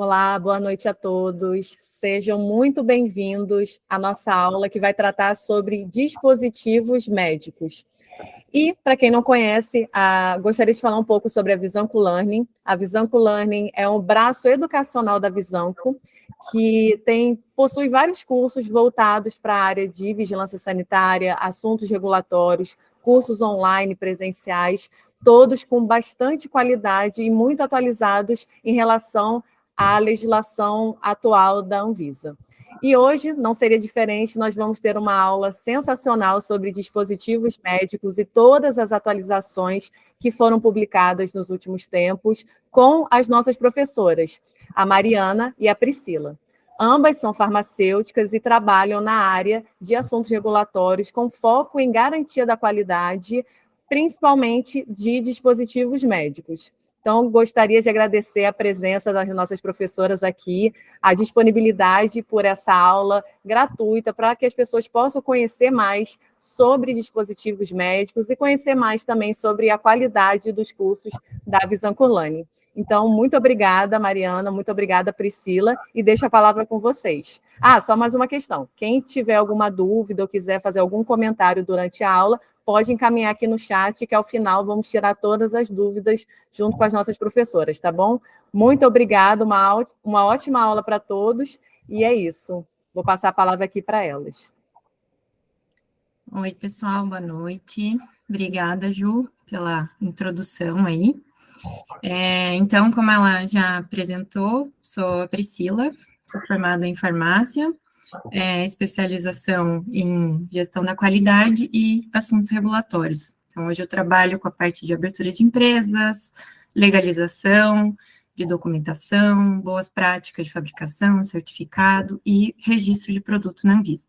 Olá, boa noite a todos. Sejam muito bem-vindos à nossa aula que vai tratar sobre dispositivos médicos. E, para quem não conhece, gostaria de falar um pouco sobre a Visanco Learning. A Visanco Learning é um braço educacional da Visanco, que possui vários cursos voltados para a área de vigilância sanitária, assuntos regulatórios, cursos online, presenciais, todos com bastante qualidade e muito atualizados em relação à legislação atual da Anvisa. E hoje não seria diferente, nós vamos ter uma aula sensacional sobre dispositivos médicos e todas as atualizações que foram publicadas nos últimos tempos com as nossas professoras, a Mariana e a Priscila. Ambas são farmacêuticas e trabalham na área de assuntos regulatórios com foco em garantia da qualidade, principalmente de dispositivos médicos. Então, gostaria de agradecer a presença das nossas professoras aqui, a disponibilidade por essa aula gratuita para que as pessoas possam conhecer mais sobre dispositivos médicos e conhecer mais também sobre a qualidade dos cursos da Visanco Learning. Então, muito obrigada, Mariana, muito obrigada, Priscila, e deixo a palavra com vocês. Só mais uma questão. Quem tiver alguma dúvida ou quiser fazer algum comentário durante a aula, pode encaminhar aqui no chat, que ao final vamos tirar todas as dúvidas junto com as nossas professoras, tá bom? Muito obrigada, uma ótima aula para todos, e é isso. Vou passar a palavra aqui para elas. Oi, pessoal, boa noite. Obrigada, Ju, pela introdução aí. Então, como ela já apresentou, sou a Priscila, sou formada em farmácia, especialização em gestão da qualidade e assuntos regulatórios. Então, hoje eu trabalho com a parte de abertura de empresas, legalização, de documentação, boas práticas de fabricação, certificado e registro de produto na Anvisa.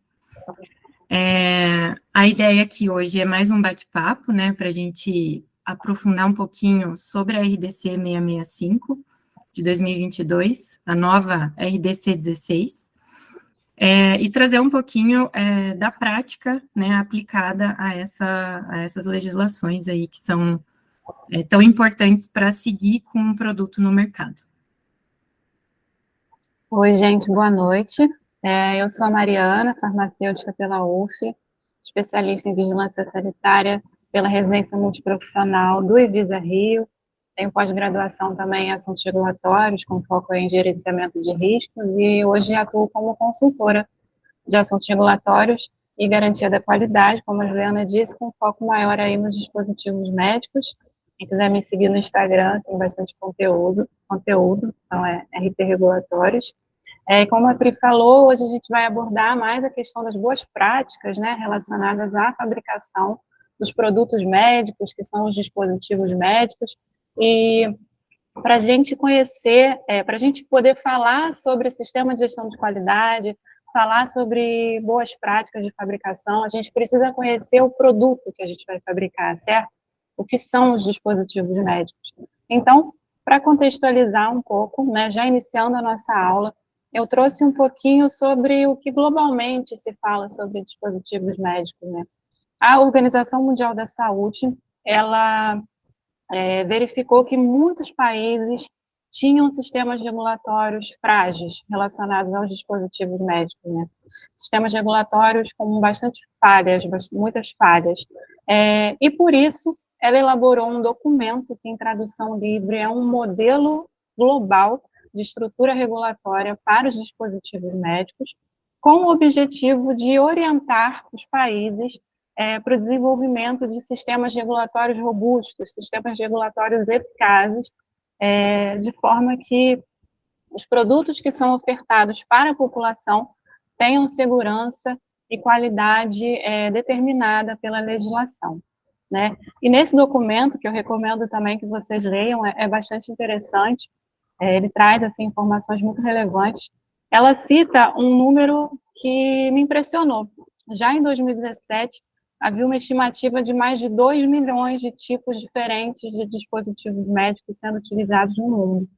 A ideia aqui hoje é mais um bate-papo, né, para a gente aprofundar um pouquinho sobre a RDC 665 de 2022, a nova RDC 16, e trazer um pouquinho da prática, né, aplicada a essas legislações aí que são tão importantes para seguir com um produto no mercado. Oi, gente, boa noite. Eu sou a Mariana, farmacêutica pela UF, especialista em vigilância sanitária pela residência multiprofissional do Evisa Rio. Tenho pós-graduação também em assuntos regulatórios, com foco em gerenciamento de riscos, e hoje atuo como consultora de assuntos regulatórios e garantia da qualidade, como a Juliana disse, com foco maior aí nos dispositivos médicos. Quem quiser me seguir no Instagram, tem bastante conteúdo, então é RP Regulatórios. Como a Pri falou, hoje a gente vai abordar mais a questão das boas práticas, né, relacionadas à fabricação dos produtos médicos, que são os dispositivos médicos, e para a gente conhecer, para a gente poder falar sobre o sistema de gestão de qualidade, falar sobre boas práticas de fabricação, a gente precisa conhecer o produto que a gente vai fabricar, certo? O que são os dispositivos médicos. Então, para contextualizar um pouco, né, já iniciando a nossa aula, eu trouxe um pouquinho sobre o que globalmente se fala sobre dispositivos médicos, né? A Organização Mundial da Saúde, ela verificou que muitos países tinham sistemas regulatórios frágeis relacionados aos dispositivos médicos, né? Sistemas regulatórios com bastante falhas, muitas falhas. E por isso, ela elaborou um documento que, em tradução livre, é um modelo global de estrutura regulatória para os dispositivos médicos, com o objetivo de orientar os países para o desenvolvimento de sistemas regulatórios robustos, sistemas regulatórios eficazes, de forma que os produtos que são ofertados para a população tenham segurança e qualidade determinada pela legislação, né? E nesse documento, que eu recomendo também que vocês leiam, é bastante interessante, ele traz assim, informações muito relevantes. Ela cita um número que me impressionou. Já em 2017, havia uma estimativa de mais de 2 milhões de tipos diferentes de dispositivos médicos sendo utilizados no mundo.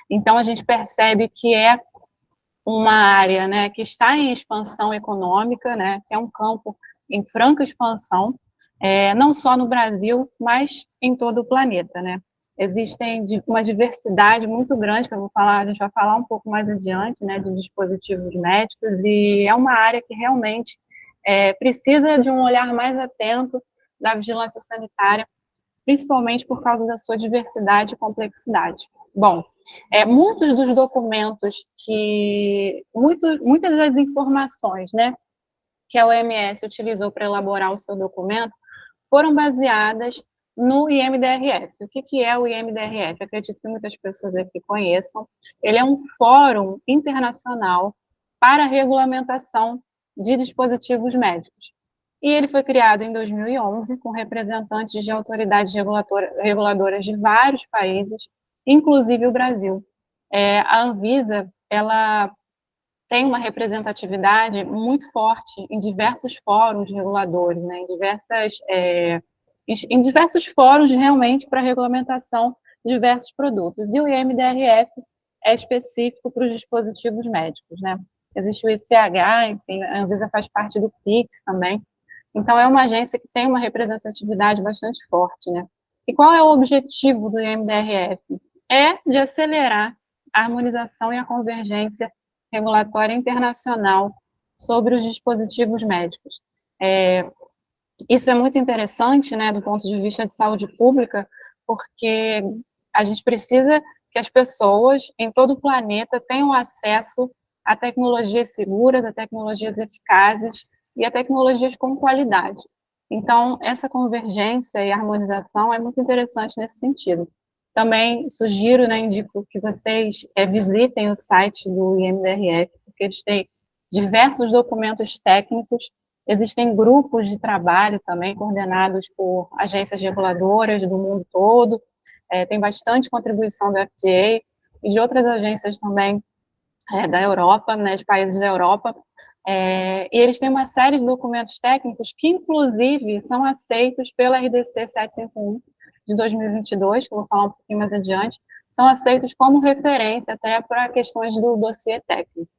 Então, a gente percebe que é uma área, né, que está em expansão econômica, né, que é um campo em franca expansão, não só no Brasil, mas em todo o planeta, né. existem uma diversidade muito grande, que eu vou falar, a gente vai falar um pouco mais adiante, né, de dispositivos médicos, e é uma área que realmente precisa de um olhar mais atento da vigilância sanitária, principalmente por causa da sua diversidade e complexidade. Bom, muitos dos documentos muitas das informações, né, que a OMS utilizou para elaborar o seu documento foram baseadas no IMDRF. O que é o IMDRF? Acredito que muitas pessoas aqui conheçam. Ele é um fórum internacional para a regulamentação de dispositivos médicos. E ele foi criado em 2011 com representantes de autoridades reguladoras de vários países, inclusive o Brasil. A Anvisa, ela tem uma representatividade muito forte em diversos fóruns reguladores, né, em diversos fóruns realmente para regulamentação de diversos produtos. E o IMDRF é específico para os dispositivos médicos, né? Existe o ICH, enfim, a Anvisa faz parte do PIX também. Então, é uma agência que tem uma representatividade bastante forte, né? E qual é o objetivo do IMDRF? É de acelerar a harmonização e a convergência regulatória internacional sobre os dispositivos médicos. Isso é muito interessante, né, do ponto de vista de saúde pública, porque a gente precisa que as pessoas em todo o planeta tenham acesso a tecnologias seguras, a tecnologias eficazes e a tecnologias com qualidade. Então, essa convergência e harmonização é muito interessante nesse sentido. Também sugiro, né, indico que vocês visitem o site do IMDRF, porque eles têm diversos documentos técnicos, existem grupos de trabalho também coordenados por agências reguladoras do mundo todo, tem bastante contribuição do FDA e de outras agências também da Europa, né, de países da Europa, e eles têm uma série de documentos técnicos que, inclusive, são aceitos pela RDC 751 de 2022, que eu vou falar um pouquinho mais adiante, são aceitos como referência até para questões do dossiê técnico.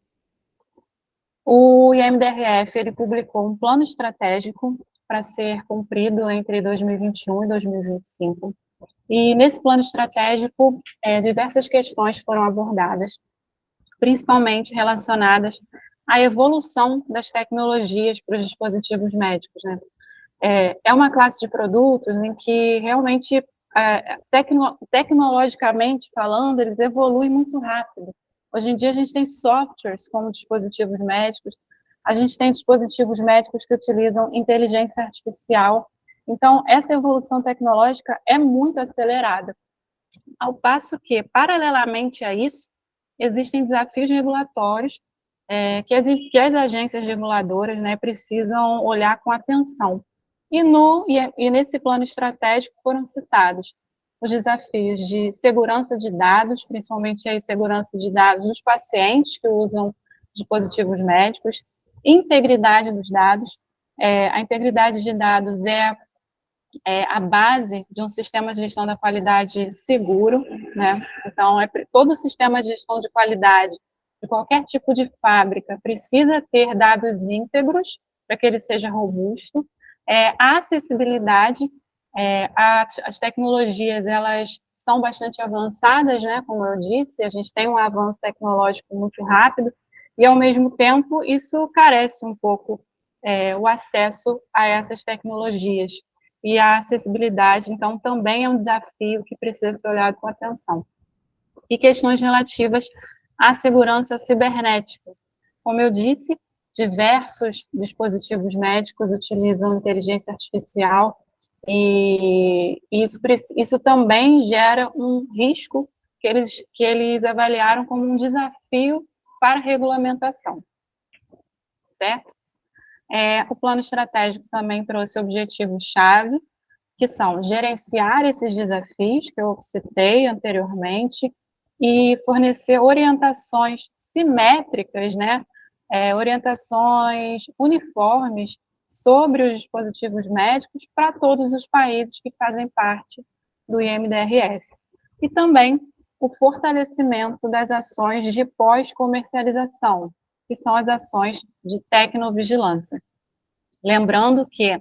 O IMDRF, ele publicou um plano estratégico para ser cumprido entre 2021 e 2025, e nesse plano estratégico, diversas questões foram abordadas, principalmente relacionadas à evolução das tecnologias para os dispositivos médicos, né? É uma classe de produtos em que realmente, tecnologicamente falando, eles evoluem muito rápido. Hoje em dia a gente tem softwares como dispositivos médicos, a gente tem dispositivos médicos que utilizam inteligência artificial, então essa evolução tecnológica é muito acelerada, ao passo que, paralelamente a isso, existem desafios regulatórios que as agências reguladoras, né, precisam olhar com atenção. E nesse plano estratégico foram citados os desafios de segurança de dados, principalmente a segurança de dados dos pacientes que usam dispositivos médicos, integridade dos dados. A integridade de dados é a base de um sistema de gestão da qualidade seguro, né? Então, todo o sistema de gestão de qualidade de qualquer tipo de fábrica precisa ter dados íntegros para que ele seja robusto. A acessibilidade, as tecnologias, elas são bastante avançadas, né? Como eu disse, a gente tem um avanço tecnológico muito rápido e, ao mesmo tempo, isso carece um pouco o acesso a essas tecnologias. E a acessibilidade, então, também é um desafio que precisa ser olhado com atenção. E questões relativas à segurança cibernética. Como eu disse, diversos dispositivos médicos utilizam inteligência artificial e isso também gera um risco que eles avaliaram como um desafio para a regulamentação, certo? O plano estratégico também trouxe objetivos-chave, que são gerenciar esses desafios que eu citei anteriormente e fornecer orientações simétricas, né, orientações uniformes sobre os dispositivos médicos para todos os países que fazem parte do IMDRF. E também o fortalecimento das ações de pós-comercialização, que são as ações de tecnovigilância. Lembrando que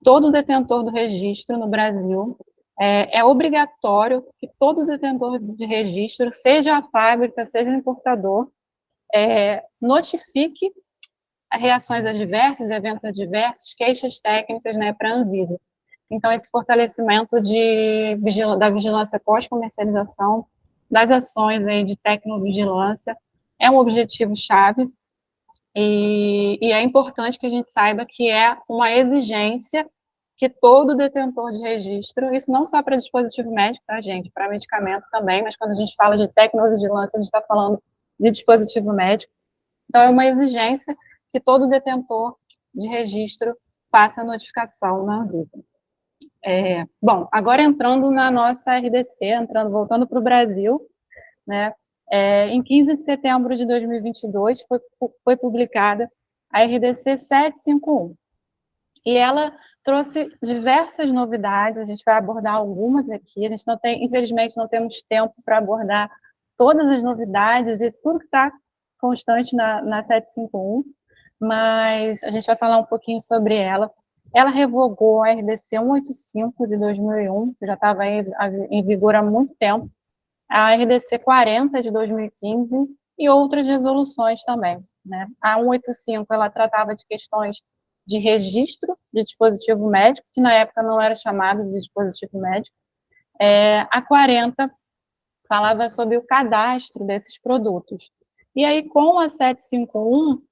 todo detentor do registro no Brasil É obrigatório que todo detentor de registro, seja a fábrica, seja o importador, notifique reações adversas, eventos adversos, queixas técnicas, né, para a Anvisa. Então, esse fortalecimento da vigilância pós-comercialização, das ações aí de tecnovigilância, é um objetivo-chave, e é importante que a gente saiba que é uma exigência que todo detentor de registro, isso não só para dispositivo médico, tá, gente, para medicamento também, mas quando a gente fala de tecnovigilância, a gente está falando de dispositivo médico, então é uma exigência que todo detentor de registro faça a notificação na Anvisa. Bom, agora entrando na nossa RDC, voltando para o Brasil, né, em 15 de setembro de 2022 foi publicada a RDC 751, e ela trouxe diversas novidades, a gente vai abordar algumas aqui, a gente não tem, infelizmente, não temos tempo para abordar todas as novidades e tudo que está constante na 751, mas a gente vai falar um pouquinho sobre ela. Ela revogou a RDC 185 de 2001, que já estava em vigor há muito tempo, a RDC 40 de 2015 e outras resoluções também, né? A 185, ela tratava de questões de registro de dispositivo médico, que na época não era chamado de dispositivo médico. A 40 falava sobre o cadastro desses produtos. E aí, com a 751,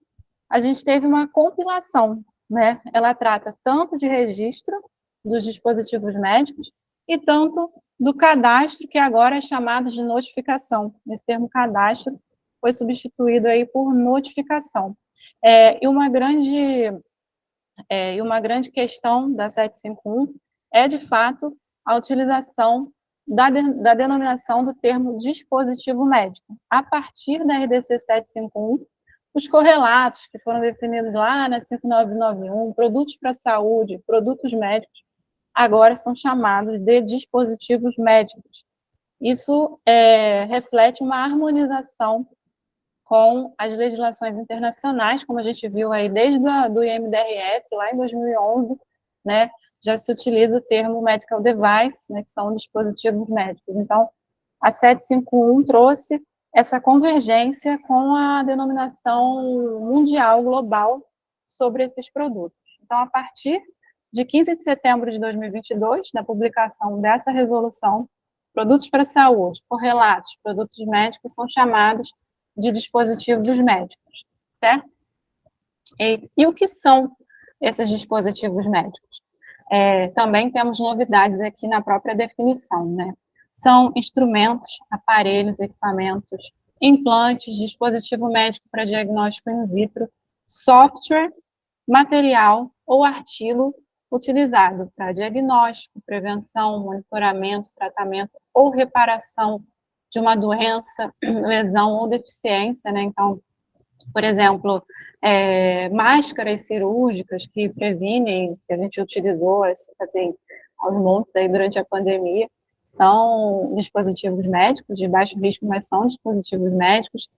a gente teve uma compilação, né? Ela trata tanto de registro dos dispositivos médicos e tanto do cadastro, que agora é chamado de notificação. Esse termo cadastro foi substituído aí por notificação. E uma grande questão da 751 é, de fato, a utilização da denominação do termo dispositivo médico. A partir da RDC 751, os correlatos que foram definidos lá na 5991, produtos para saúde, produtos médicos, agora são chamados de dispositivos médicos. Isso reflete uma harmonização com as legislações internacionais, como a gente viu aí desde do IMDRF, lá em 2011, né, já se utiliza o termo medical device, né, que são dispositivos médicos. Então, a 751 trouxe essa convergência com a denominação mundial, global, sobre esses produtos. Então, a partir de 15 de setembro de 2022, na publicação dessa resolução, produtos para saúde, correlatos, produtos médicos são chamados de dispositivos médicos, certo? E o que são esses dispositivos médicos? Também temos novidades aqui na própria definição, né? São instrumentos, aparelhos, equipamentos, implantes, dispositivo médico para diagnóstico in vitro, software, material ou artigo utilizado para diagnóstico, prevenção, monitoramento, tratamento ou reparação de uma doença, lesão ou deficiência, né? Então, por exemplo, máscaras cirúrgicas que previnem, que a gente utilizou, assim, aos montes aí durante a pandemia, são dispositivos médicos de baixo risco, mas são dispositivos médicos.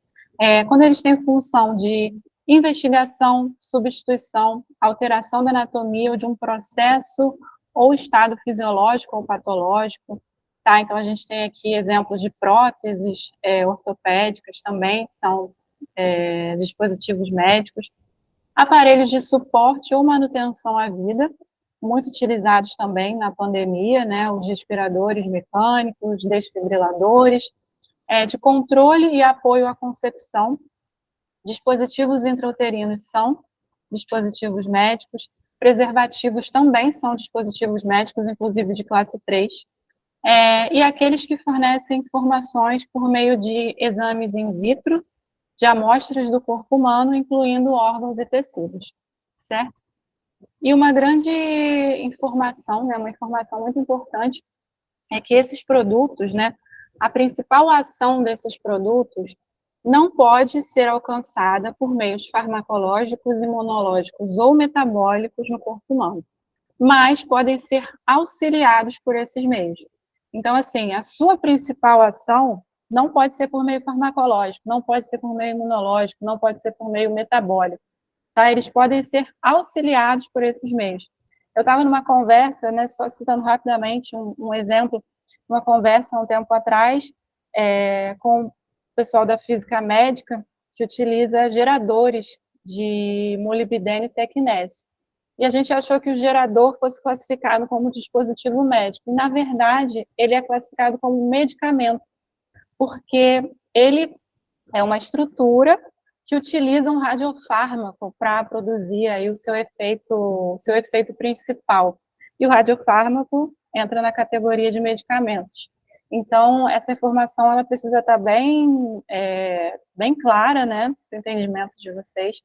Quando eles têm função de investigação, substituição, alteração da anatomia ou de um processo ou estado fisiológico ou patológico, tá? Então, a gente tem aqui exemplos de próteses ortopédicas também, são dispositivos médicos, aparelhos de suporte ou manutenção à vida, muito utilizados também na pandemia, né, os respiradores mecânicos, desfibriladores, de controle e apoio à concepção, dispositivos intrauterinos são dispositivos médicos, preservativos também são dispositivos médicos, inclusive de classe 3, e aqueles que fornecem informações por meio de exames in vitro, de amostras do corpo humano, incluindo órgãos e tecidos, certo? E uma grande informação, né, uma informação muito importante, é que esses produtos, né, a principal ação desses produtos não pode ser alcançada por meios farmacológicos, imunológicos ou metabólicos no corpo humano, mas podem ser auxiliados por esses meios. Então, assim, a sua principal ação não pode ser por meio farmacológico, não pode ser por meio imunológico, não pode ser por meio metabólico, tá? Eles podem ser auxiliados por esses meios. Eu estava numa conversa, né, só citando rapidamente um exemplo, uma conversa há um tempo atrás, com o pessoal da física médica, que utiliza geradores de molibdênio e tecnésio. E a gente achou que o gerador fosse classificado como dispositivo médico. E, na verdade, ele é classificado como medicamento, porque ele é uma estrutura que utiliza um radiofármaco para produzir aí o seu efeito principal. E o radiofármaco entra na categoria de medicamentos. Então, essa informação ela precisa estar bem clara, né, para o entendimento de vocês,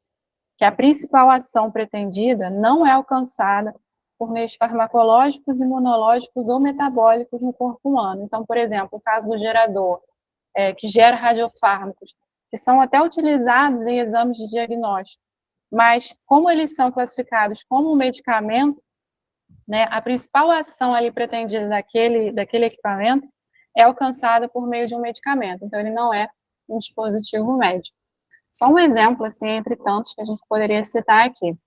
que a principal ação pretendida não é alcançada por meios farmacológicos, imunológicos ou metabólicos no corpo humano. Então, por exemplo, o caso do gerador, que gera radiofármacos, que são até utilizados em exames de diagnóstico, mas como eles são classificados como um medicamento, né, a principal ação ali pretendida daquele equipamento é alcançada por meio de um medicamento, então ele não é um dispositivo médico. Só um exemplo, assim, entre tantos que a gente poderia citar aqui.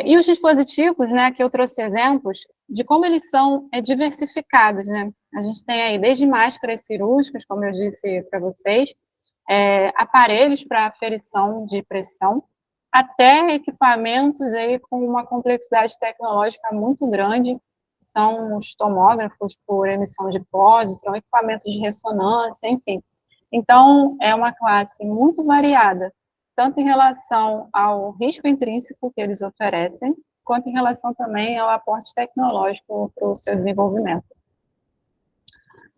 E os dispositivos, né, que eu trouxe exemplos de como eles são diversificados, né? A gente tem aí desde máscaras cirúrgicas, como eu disse para vocês, aparelhos para aferição de pressão, até equipamentos aí com uma complexidade tecnológica muito grande, são os tomógrafos por emissão de pósitron, equipamentos de ressonância, enfim. Então, é uma classe muito variada, tanto em relação ao risco intrínseco que eles oferecem, quanto em relação também ao aporte tecnológico para o seu desenvolvimento.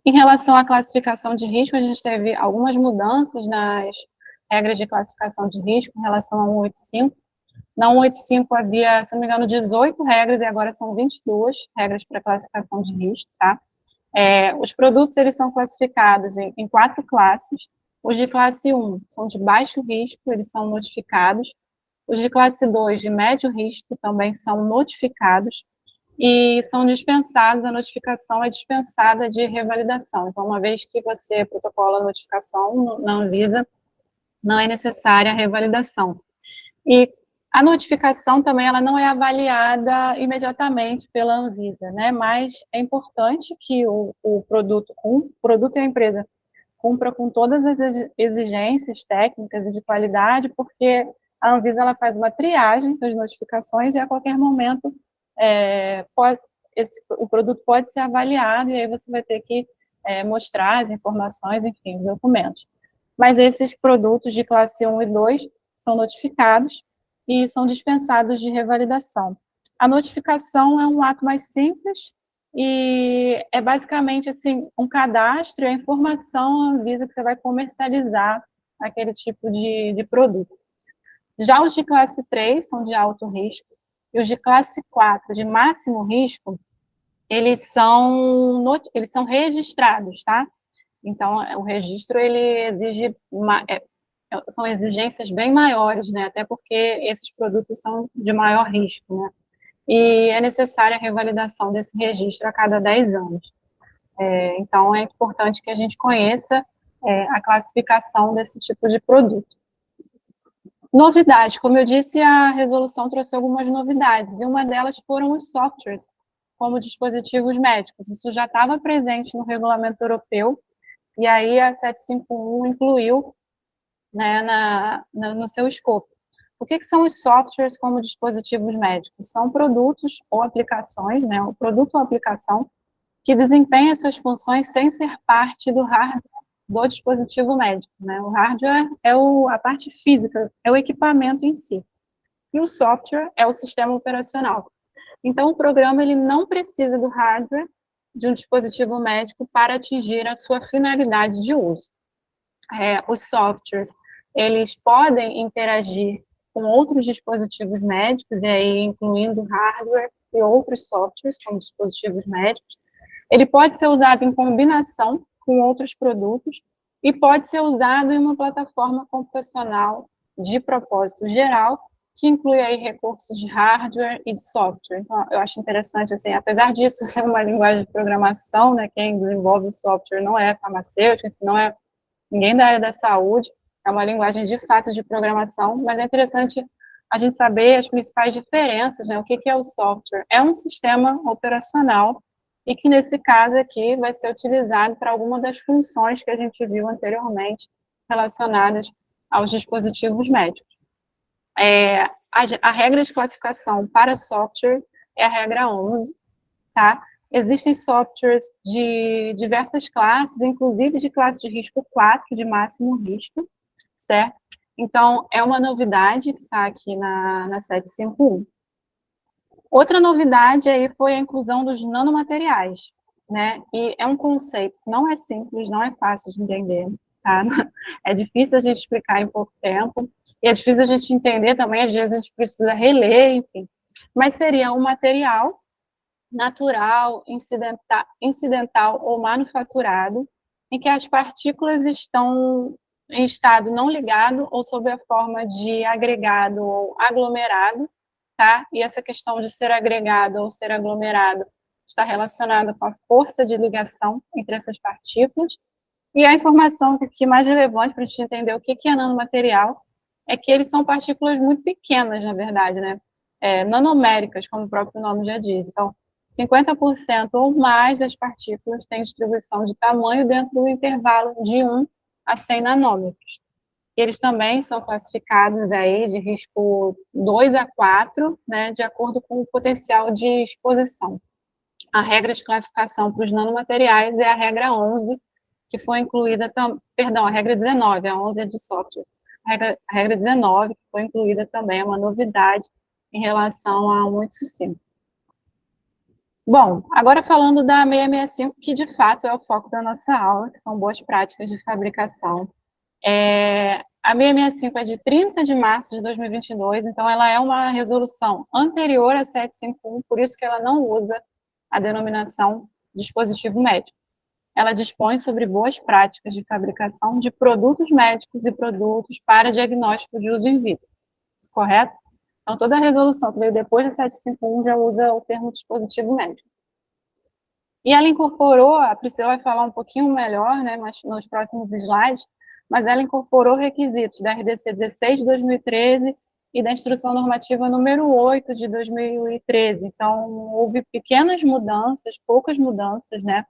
Em relação à classificação de risco, a gente teve algumas mudanças nas regras de classificação de risco em relação a 185. Na 185 havia, se não me engano, 18 regras e agora são 22 regras para classificação de risco, tá? Os produtos, eles são classificados em 4 classes. Os de classe 1 são de baixo risco, eles são notificados. Os de classe 2, de médio risco, também são notificados. E são dispensados, a notificação é dispensada de revalidação. Então, uma vez que você protocola a notificação na Anvisa, não é necessária a revalidação. E a notificação também ela não é avaliada imediatamente pela Anvisa, né? Mas é importante que o produto e a empresa cumpra com todas as exigências técnicas e de qualidade, porque a Anvisa ela faz uma triagem das notificações e a qualquer momento o produto pode ser avaliado e aí você vai ter que mostrar as informações, enfim, os documentos. Mas esses produtos de classe 1 e 2 são notificados e são dispensados de revalidação. A notificação é um ato mais simples e é basicamente assim, um cadastro e a informação avisa que você vai comercializar aquele tipo de produto. Já os de classe 3 são de alto risco e os de classe 4, de máximo risco, eles são registrados, tá? Então, o registro, ele exige são exigências bem maiores, né? Até porque esses produtos são de maior risco, né? E é necessária a revalidação desse registro a cada 10 anos. Então, é importante que a gente conheça a classificação desse tipo de produto. Novidade, como eu disse, a resolução trouxe algumas novidades, e uma delas foram os softwares, como dispositivos médicos. Isso já estava presente no regulamento europeu, e aí a 751 incluiu, né, no seu escopo. O que são os softwares como dispositivos médicos? São produtos ou aplicações, né, o produto ou aplicação, que desempenha suas funções sem ser parte do hardware do dispositivo médico, né? O hardware é a parte física, é o equipamento em si. E o software é o sistema operacional. Então, o programa ele não precisa do hardware de um dispositivo médico para atingir a sua finalidade de uso. Os softwares, eles podem interagir com outros dispositivos médicos, e aí incluindo hardware e outros softwares, como dispositivos médicos. Ele pode ser usado em combinação com outros produtos e pode ser usado em uma plataforma computacional de propósito geral, que inclui aí recursos de hardware e de software. Então, eu acho interessante, assim, apesar disso ser uma linguagem de programação, né, quem desenvolve o software não é farmacêutico, não é ninguém da área da saúde, é uma linguagem de fato de programação, mas é interessante a gente saber as principais diferenças, né? O que é o software? É um sistema operacional e que, nesse caso aqui, vai ser utilizado para alguma das funções que a gente viu anteriormente relacionadas aos dispositivos médicos. A regra de classificação para software é a regra 11, tá? Existem softwares de diversas classes, inclusive de classe de risco 4, de máximo risco, certo? Então, é uma novidade que está aqui na 751. Outra novidade aí foi a inclusão dos nanomateriais, né? E é um conceito que não é simples, não é fácil de entender, tá? É difícil a gente explicar em pouco tempo, e é difícil a gente entender também, às vezes a gente precisa reler, enfim. Mas seria um material natural, incidental ou manufaturado, em que as partículas estão em estado não ligado ou sob a forma de agregado ou aglomerado, tá? E essa questão de ser agregado ou ser aglomerado está relacionada com a força de ligação entre essas partículas. E a informação que é mais relevante para a gente entender o que é nanomaterial é que eles são partículas muito pequenas, na verdade, né? Nanoméricas, como o próprio nome já diz. Então, 50% ou mais das partículas têm distribuição de tamanho dentro do intervalo de 1 a 100 nanômetros. Eles também são classificados aí de risco 2 a 4, né, de acordo com o potencial de exposição. A regra de classificação para os nanomateriais é a regra 11, que foi incluída, a regra 19, a 11 é de software. A regra 19, que foi incluída também, é uma novidade em relação a 185. Bom, agora falando da 665, que de fato é o foco da nossa aula, que são boas práticas de fabricação. A 665 é de 30 de março de 2022, então ela é uma resolução anterior à 751, por isso que ela não usa a denominação dispositivo médico. Ela dispõe sobre boas práticas de fabricação de produtos médicos e produtos para diagnóstico de uso in vitro, correto? Então, toda a resolução que veio depois da 751 já usa o termo dispositivo médico. E ela incorporou, a Priscila vai falar um pouquinho melhor, né, mas nos próximos slides, mas ela incorporou requisitos da RDC 16 de 2013 e da Instrução Normativa número 8 de 2013. Então, houve pequenas mudanças, poucas mudanças, né?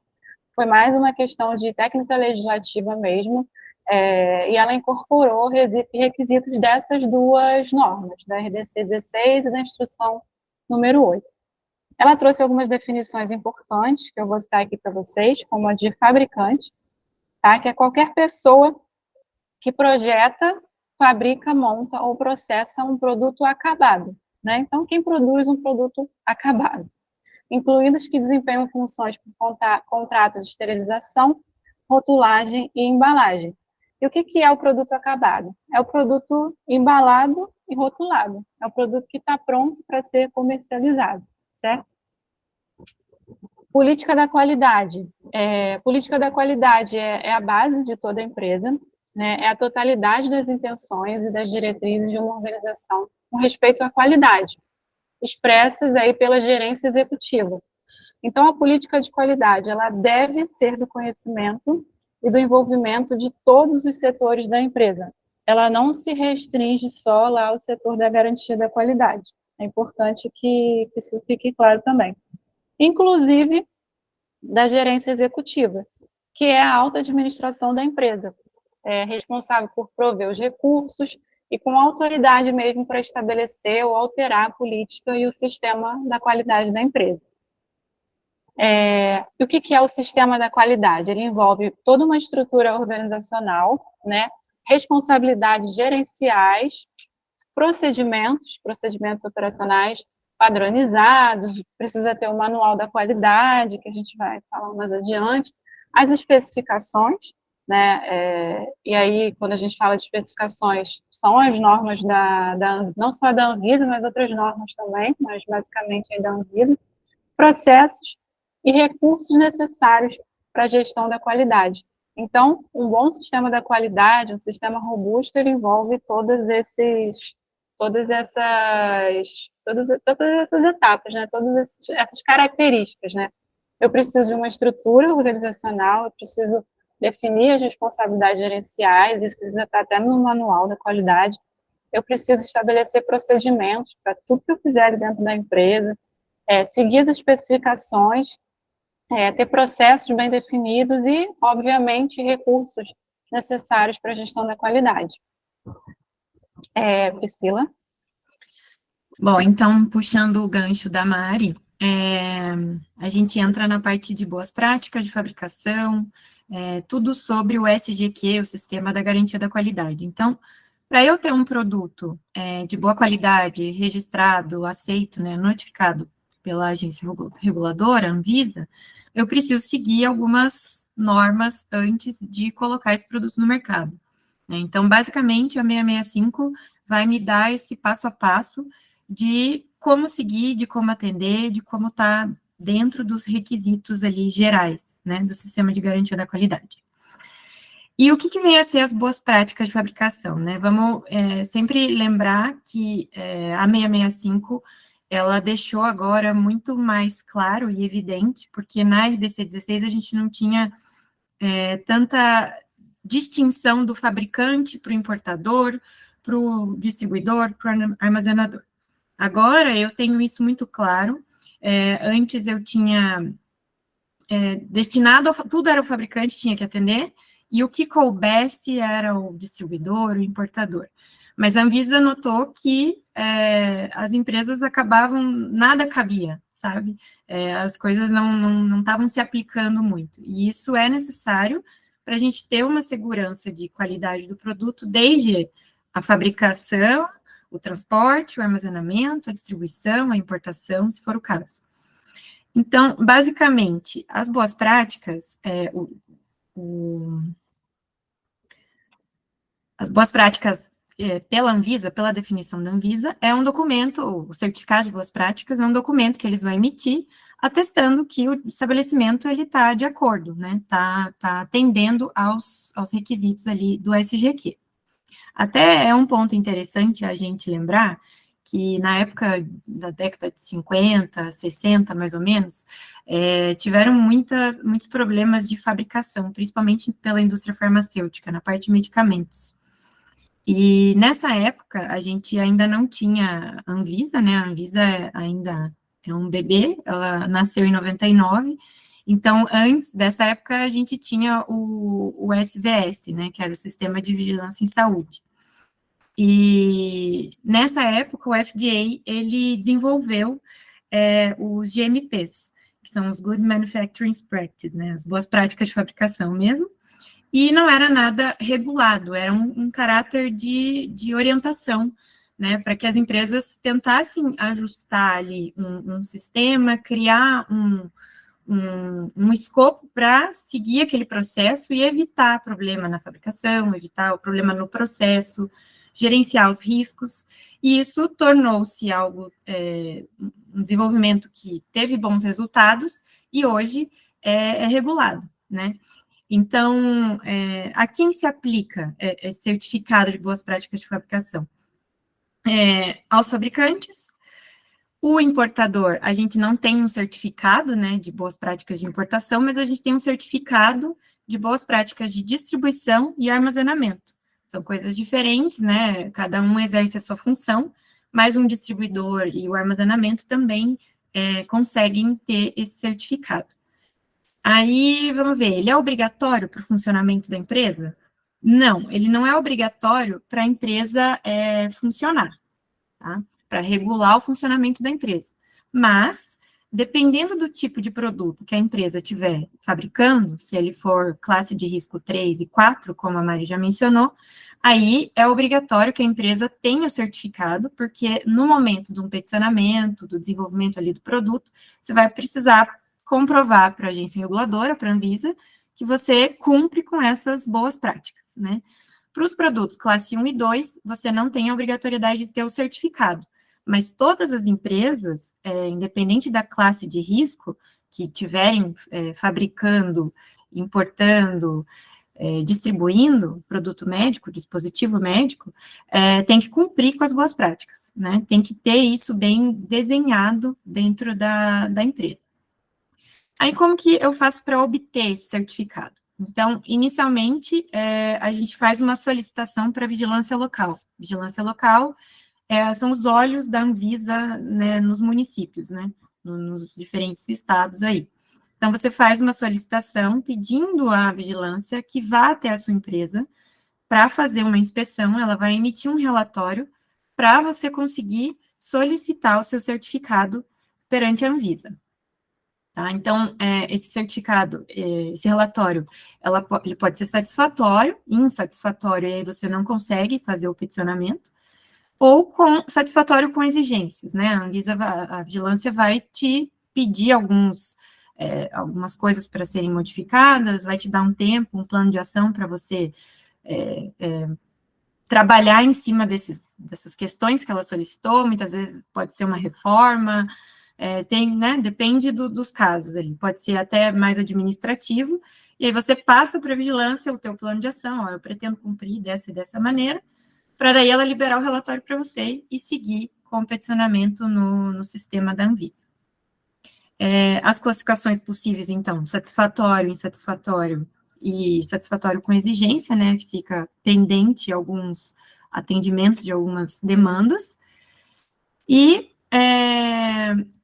Foi mais uma questão de técnica legislativa mesmo, e ela incorporou requisitos dessas duas normas, da RDC 16 e da Instrução número 8. Ela trouxe algumas definições importantes, que eu vou citar aqui para vocês, como a de fabricante, tá? Que é qualquer pessoa que projeta, fabrica, monta ou processa um produto acabado, né? Então, quem produz um produto acabado, incluídos que desempenham funções por contrato de esterilização, rotulagem e embalagem. E o que é o produto acabado? É o produto embalado e rotulado. É o produto que está pronto para ser comercializado, certo? Política da qualidade. Política da qualidade é a base de toda a empresa, né? É a totalidade das intenções e das diretrizes de uma organização com respeito à qualidade, expressas aí pela gerência executiva. Então, a política de qualidade, ela deve ser do conhecimento e do envolvimento de todos os setores da empresa. Ela não se restringe só lá ao setor da garantia da qualidade. É importante que isso fique claro também. Inclusive da gerência executiva, que é a alta administração da empresa, responsável por prover os recursos e com autoridade mesmo para estabelecer ou alterar a política e o sistema da qualidade da empresa. O que é o sistema da qualidade? Ele envolve toda uma estrutura organizacional, né, responsabilidades gerenciais, procedimentos operacionais padronizados, precisa ter o manual da qualidade, que a gente vai falar mais adiante, as especificações, né, e aí, quando a gente fala de especificações, são as normas não só da Anvisa, mas outras normas também, mas basicamente da Anvisa, processos e recursos necessários para a gestão da qualidade. Então, um bom sistema da qualidade, um sistema robusto, ele envolve todas essas etapas, né? Todas essas características, né? Eu preciso de uma estrutura organizacional, eu preciso definir as responsabilidades gerenciais, isso precisa estar até no manual da qualidade. eu preciso estabelecer procedimentos para tudo que eu fizer ali dentro da empresa, seguir as especificações, ter processos bem definidos e, obviamente, recursos necessários para a gestão da qualidade. Priscila? Bom, então, puxando o gancho da Mari, a gente entra na parte de boas práticas de fabricação, tudo sobre o SGQ, o Sistema da Garantia da Qualidade. Então, para eu ter um produto de boa qualidade, registrado, aceito, né, notificado pela agência reguladora, Anvisa, eu preciso seguir algumas normas antes de colocar esse produto no mercado, né? Então, basicamente, a 665 vai me dar esse passo a passo de como seguir, de como atender, de como tá dentro dos requisitos ali gerais, né, do Sistema de Garantia da Qualidade. E o que vem a ser as boas práticas de fabricação, né? Vamos sempre lembrar que a 665, ela deixou agora muito mais claro e evidente, porque na RDC 16 a gente não tinha tanta distinção do fabricante para o importador, para o distribuidor, para o armazenador. Agora eu tenho isso muito claro. Antes eu tinha destinado, tudo era o fabricante, tinha que atender, e o que coubesse era o distribuidor, o importador. Mas a Anvisa notou que as empresas acabavam, nada cabia, sabe? As coisas não estavam se aplicando muito. E isso é necessário para a gente ter uma segurança de qualidade do produto, desde a fabricação, o transporte, o armazenamento, a distribuição, a importação, se for o caso. Então, basicamente, as boas práticas, as boas práticas pela Anvisa, pela definição da Anvisa, é um documento, o certificado de boas práticas é um documento que eles vão emitir, atestando que o estabelecimento ele está de acordo, né? Tá atendendo aos requisitos ali do SGQ. Até é um ponto interessante a gente lembrar que na época da década de 50, 60, mais ou menos, tiveram muitos problemas de fabricação, principalmente pela indústria farmacêutica, na parte de medicamentos. E nessa época, a gente ainda não tinha a Anvisa, né? A Anvisa ainda é um bebê, ela nasceu em 99, então, antes dessa época, a gente tinha o SVS, né? Que era o Sistema de Vigilância em Saúde. E nessa época, o FDA, ele desenvolveu os GMPs, que são os Good Manufacturing Practices, né? As boas práticas de fabricação mesmo, e não era nada regulado, era um caráter de orientação, né, para que as empresas tentassem ajustar ali um sistema, criar um escopo para seguir aquele processo e evitar problema na fabricação, evitar o problema no processo, gerenciar os riscos, e isso tornou-se algo, um desenvolvimento que teve bons resultados, e hoje é regulado, né? Então, a quem se aplica esse certificado de boas práticas de fabricação? Aos fabricantes, o importador, a gente não tem um certificado, né, de boas práticas de importação, mas a gente tem um certificado de boas práticas de distribuição e armazenamento. São coisas diferentes, né, cada um exerce a sua função, mas um distribuidor e o armazenamento também conseguem ter esse certificado. Aí, vamos ver, ele é obrigatório para o funcionamento da empresa? Não, ele não é obrigatório para a empresa funcionar, tá? Para regular o funcionamento da empresa. Mas, dependendo do tipo de produto que a empresa estiver fabricando, se ele for classe de risco 3 e 4, como a Mari já mencionou, aí é obrigatório que a empresa tenha o certificado, porque no momento do peticionamento, do desenvolvimento ali do produto, você vai precisar comprovar para a agência reguladora, para a Anvisa, que você cumpre com essas boas práticas, né? Para os produtos classe 1 e 2, você não tem a obrigatoriedade de ter o certificado, mas todas as empresas, independente da classe de risco, que tiverem fabricando, importando, distribuindo produto médico, dispositivo médico, tem que cumprir com as boas práticas, né? Tem que ter isso bem desenhado dentro da empresa. Aí, como que eu faço para obter esse certificado? Então, inicialmente, a gente faz uma solicitação para vigilância local. Vigilância local são os olhos da Anvisa, né, nos municípios, né, nos diferentes estados aí. Então, você faz uma solicitação pedindo à vigilância que vá até a sua empresa para fazer uma inspeção, ela vai emitir um relatório para você conseguir solicitar o seu certificado perante a Anvisa. Tá? Então, esse certificado, esse relatório, ele pode ser satisfatório, insatisfatório, e aí você não consegue fazer o peticionamento, ou satisfatório com exigências, né? A vigilância vai te pedir algumas coisas para serem modificadas, vai te dar um tempo, um plano de ação para você trabalhar em cima dessas questões que ela solicitou, muitas vezes pode ser uma reforma, né, depende dos casos ali, pode ser até mais administrativo, e aí você passa para a vigilância o teu plano de ação, eu pretendo cumprir dessa e dessa maneira, para daí ela liberar o relatório para você e seguir com o peticionamento no sistema da Anvisa. As classificações possíveis, então, satisfatório, insatisfatório e satisfatório com exigência, né, que fica pendente alguns atendimentos de algumas demandas, e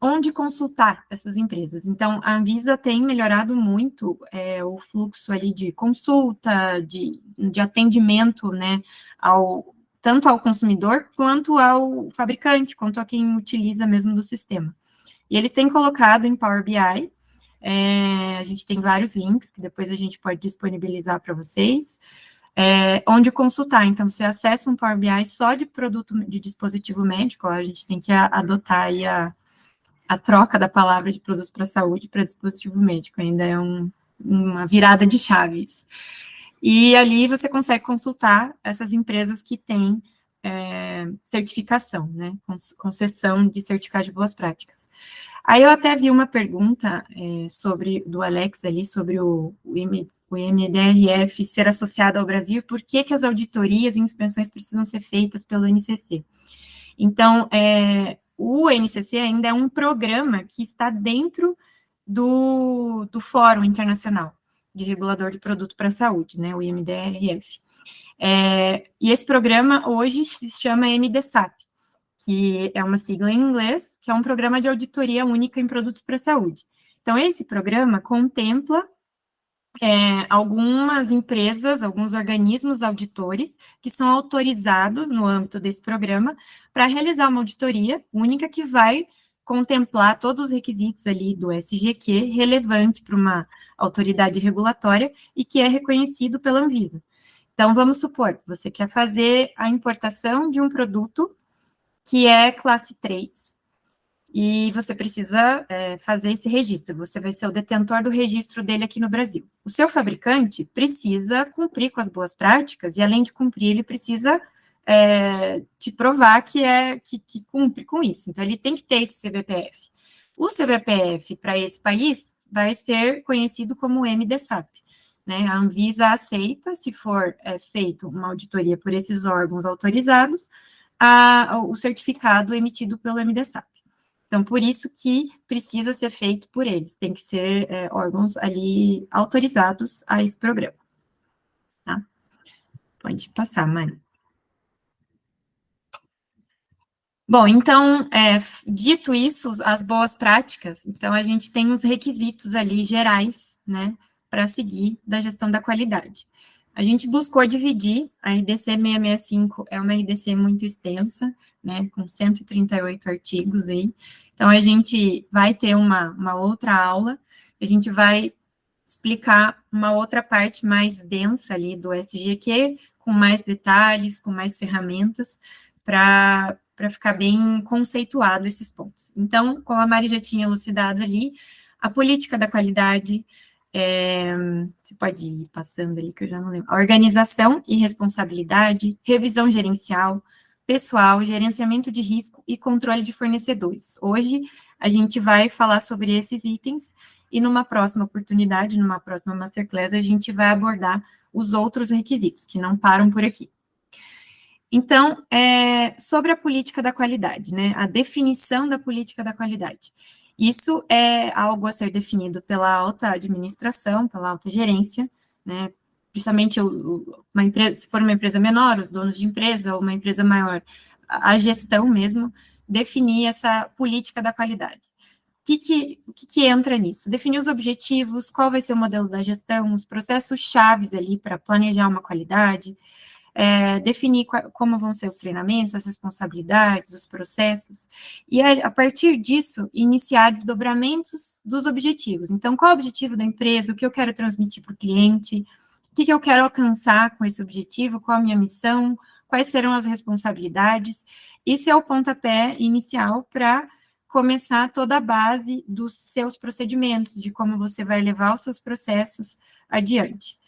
onde consultar essas empresas. Então, a Anvisa tem melhorado muito o fluxo ali de consulta, de atendimento, né, tanto ao consumidor, quanto ao fabricante, quanto a quem utiliza mesmo do sistema. E eles têm colocado em Power BI, a gente tem vários links, que depois a gente pode disponibilizar para vocês, onde consultar. Então, você acessa um Power BI só de produto de dispositivo médico, a gente tem que adotar aí a troca da palavra de produtos para a saúde para dispositivo médico, ainda é uma virada de chaves. E ali você consegue consultar essas empresas que têm certificação, né, concessão de certificado de boas práticas. Aí eu até vi uma pergunta do Alex ali, sobre o IMDRF ser associado ao Brasil, por que as auditorias e inspeções precisam ser feitas pelo NCC? Então, o NCC ainda é um programa que está dentro do Fórum Internacional de Regulador de Produto para a Saúde, né, o IMDRF. E esse programa hoje se chama MDSAP, que é uma sigla em inglês, que é um programa de auditoria única em produtos para a saúde. Então, esse programa contempla algumas empresas, alguns organismos auditores que são autorizados no âmbito desse programa para realizar uma auditoria única que vai contemplar todos os requisitos ali do SGQ relevante para uma autoridade regulatória e que é reconhecido pela Anvisa. Então, vamos supor, você quer fazer a importação de um produto que é classe 3, e você precisa fazer esse registro, você vai ser o detentor do registro dele aqui no Brasil. O seu fabricante precisa cumprir com as boas práticas, e além de cumprir, ele precisa te provar que cumpre com isso. Então, ele tem que ter esse CBPF. O CBPF, para esse país, vai ser conhecido como MDSAP. Né? A Anvisa aceita, se for feito uma auditoria por esses órgãos autorizados, o certificado emitido pelo MDSAP. Então, por isso que precisa ser feito por eles, tem que ser órgãos ali autorizados a esse programa. Tá? Pode passar, Mari. Bom, então, dito isso, as boas práticas, então a gente tem os requisitos ali gerais, né, para seguir da gestão da qualidade. A gente buscou dividir, a RDC 665 é uma RDC muito extensa, né, com 138 artigos aí, então a gente vai ter uma outra aula, a gente vai explicar uma outra parte mais densa ali do SGQ, com mais detalhes, com mais ferramentas, para ficar bem conceituado esses pontos. Então, como a Mari já tinha elucidado ali, a política da qualidade, você pode ir passando ali, que eu já não lembro, a organização e responsabilidade, revisão gerencial, pessoal, gerenciamento de risco e controle de fornecedores. Hoje, a gente vai falar sobre esses itens, e numa próxima oportunidade, numa próxima Masterclass, a gente vai abordar os outros requisitos, que não param por aqui. Então, sobre a política da qualidade, né, a definição da política da qualidade. Isso é algo a ser definido pela alta administração, pela alta gerência, né? Principalmente uma empresa, se for uma empresa menor, os donos de empresa, ou uma empresa maior, a gestão mesmo, definir essa política da qualidade. O que entra nisso? Definir os objetivos, qual vai ser o modelo da gestão, os processos chaves ali para planejar uma qualidade, definir como vão ser os treinamentos, as responsabilidades, os processos, e a partir disso, iniciar desdobramentos dos objetivos. Então, qual é o objetivo da empresa, o que eu quero transmitir para o cliente, o que eu quero alcançar com esse objetivo, qual a minha missão, quais serão as responsabilidades. Isso é o pontapé inicial para começar toda a base dos seus procedimentos, de como você vai levar os seus processos adiante.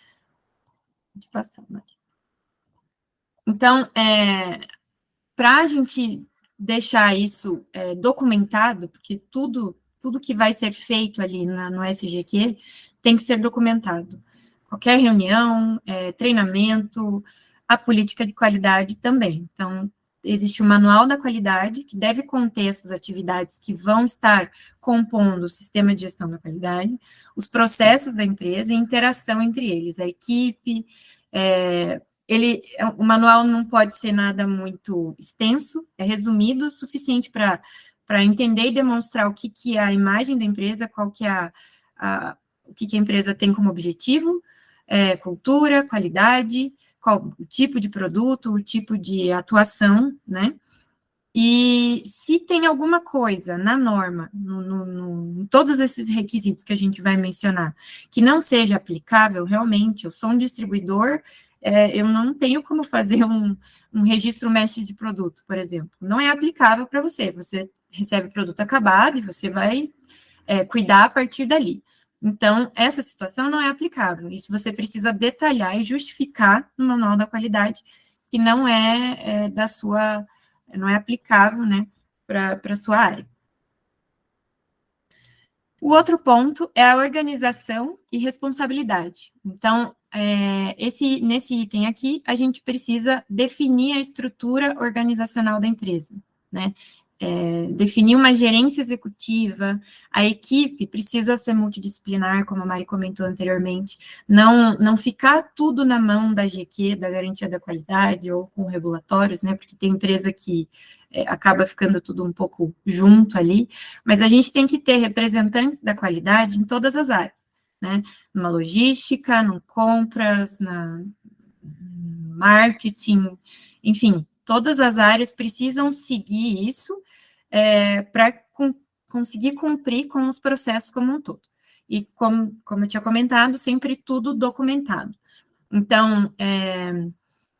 Então, para a gente deixar isso documentado, porque tudo que vai ser feito ali no SGQ tem que ser documentado. Qualquer reunião, treinamento, a política de qualidade também. Então, existe o manual da qualidade, que deve conter essas atividades que vão estar compondo o sistema de gestão da qualidade, os processos da empresa e a interação entre eles, a equipe. O manual não pode ser nada muito extenso, é resumido o suficiente para entender e demonstrar o que é a imagem da empresa, qual que é o que a empresa tem como objetivo, cultura, qualidade, qual o tipo de produto, o tipo de atuação, né? E se tem alguma coisa na norma, em todos esses requisitos que a gente vai mencionar, que não seja aplicável, realmente, eu sou um distribuidor, eu não tenho como fazer um registro mestre de produto, por exemplo. Não é aplicável para você. Você recebe o produto acabado e você vai cuidar a partir dali. Então, essa situação não é aplicável. Isso você precisa detalhar e justificar no manual da qualidade, que não não é aplicável, né, para a sua área. O outro ponto é a organização e responsabilidade. Então, nesse item aqui, a gente precisa definir a estrutura organizacional da empresa, né? Definir uma gerência executiva, a equipe precisa ser multidisciplinar, como a Mari comentou anteriormente, não ficar tudo na mão da GQ, da garantia da qualidade, ou com regulatórios, né, porque tem empresa que acaba ficando tudo um pouco junto ali, mas a gente tem que ter representantes da qualidade em todas as áreas, né, numa logística, no compras, na marketing, enfim, todas as áreas precisam seguir isso para conseguir cumprir com os processos como um todo. E como eu tinha comentado, sempre tudo documentado. Então,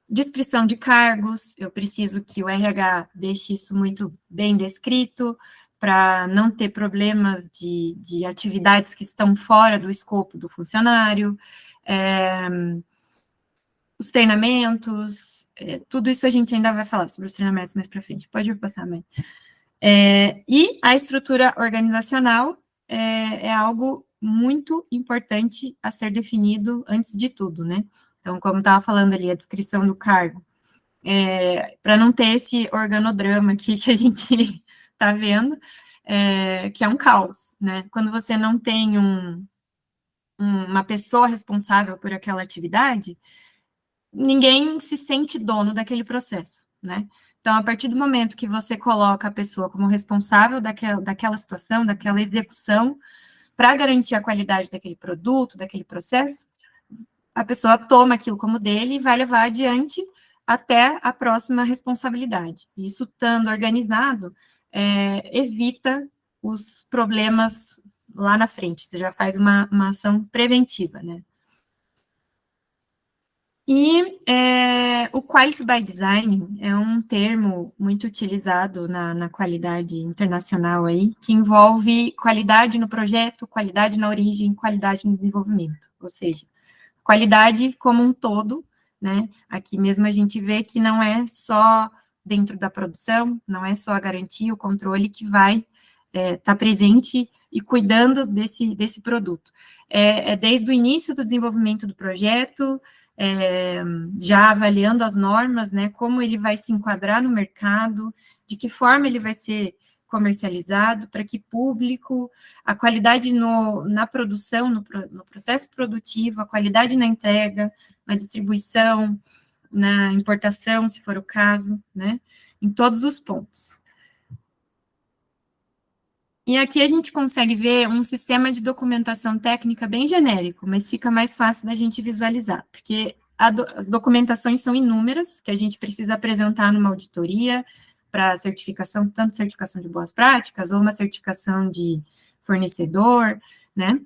descrição de cargos, eu preciso que o RH deixe isso muito bem descrito, para não ter problemas de atividades que estão fora do escopo do funcionário, os treinamentos, tudo isso a gente ainda vai falar sobre os treinamentos mais para frente. Pode passar, Mãe. E a estrutura organizacional é algo muito importante a ser definido antes de tudo, né? Então, como estava falando ali, a descrição do cargo, para não ter esse organodrama aqui que a gente está vendo, que é um caos, né? Quando você não tem uma pessoa responsável por aquela atividade, ninguém se sente dono daquele processo, né? Então, a partir do momento que você coloca a pessoa como responsável daquela situação, daquela execução, para garantir a qualidade daquele produto, daquele processo, a pessoa toma aquilo como dele e vai levar adiante até a próxima responsabilidade. Isso, estando organizado, evita os problemas lá na frente, você já faz uma ação preventiva, né? E o Quality by Design é um termo muito utilizado na qualidade internacional aí, que envolve qualidade no projeto, qualidade na origem, qualidade no desenvolvimento, ou seja, qualidade como um todo, né? Aqui mesmo a gente vê que não é só dentro da produção, não é só a garantia, o controle que vai estar presente e cuidando desse produto. Desde o início do desenvolvimento do projeto, já avaliando as normas, né, como ele vai se enquadrar no mercado, de que forma ele vai ser comercializado, para que público, a qualidade na produção, no processo produtivo, a qualidade na entrega, na distribuição, na importação, se for o caso, né? Em todos os pontos. E aqui a gente consegue ver um sistema de documentação técnica bem genérico, mas fica mais fácil da gente visualizar, porque as documentações são inúmeras, que a gente precisa apresentar numa auditoria para certificação, tanto certificação de boas práticas, ou uma certificação de fornecedor, né?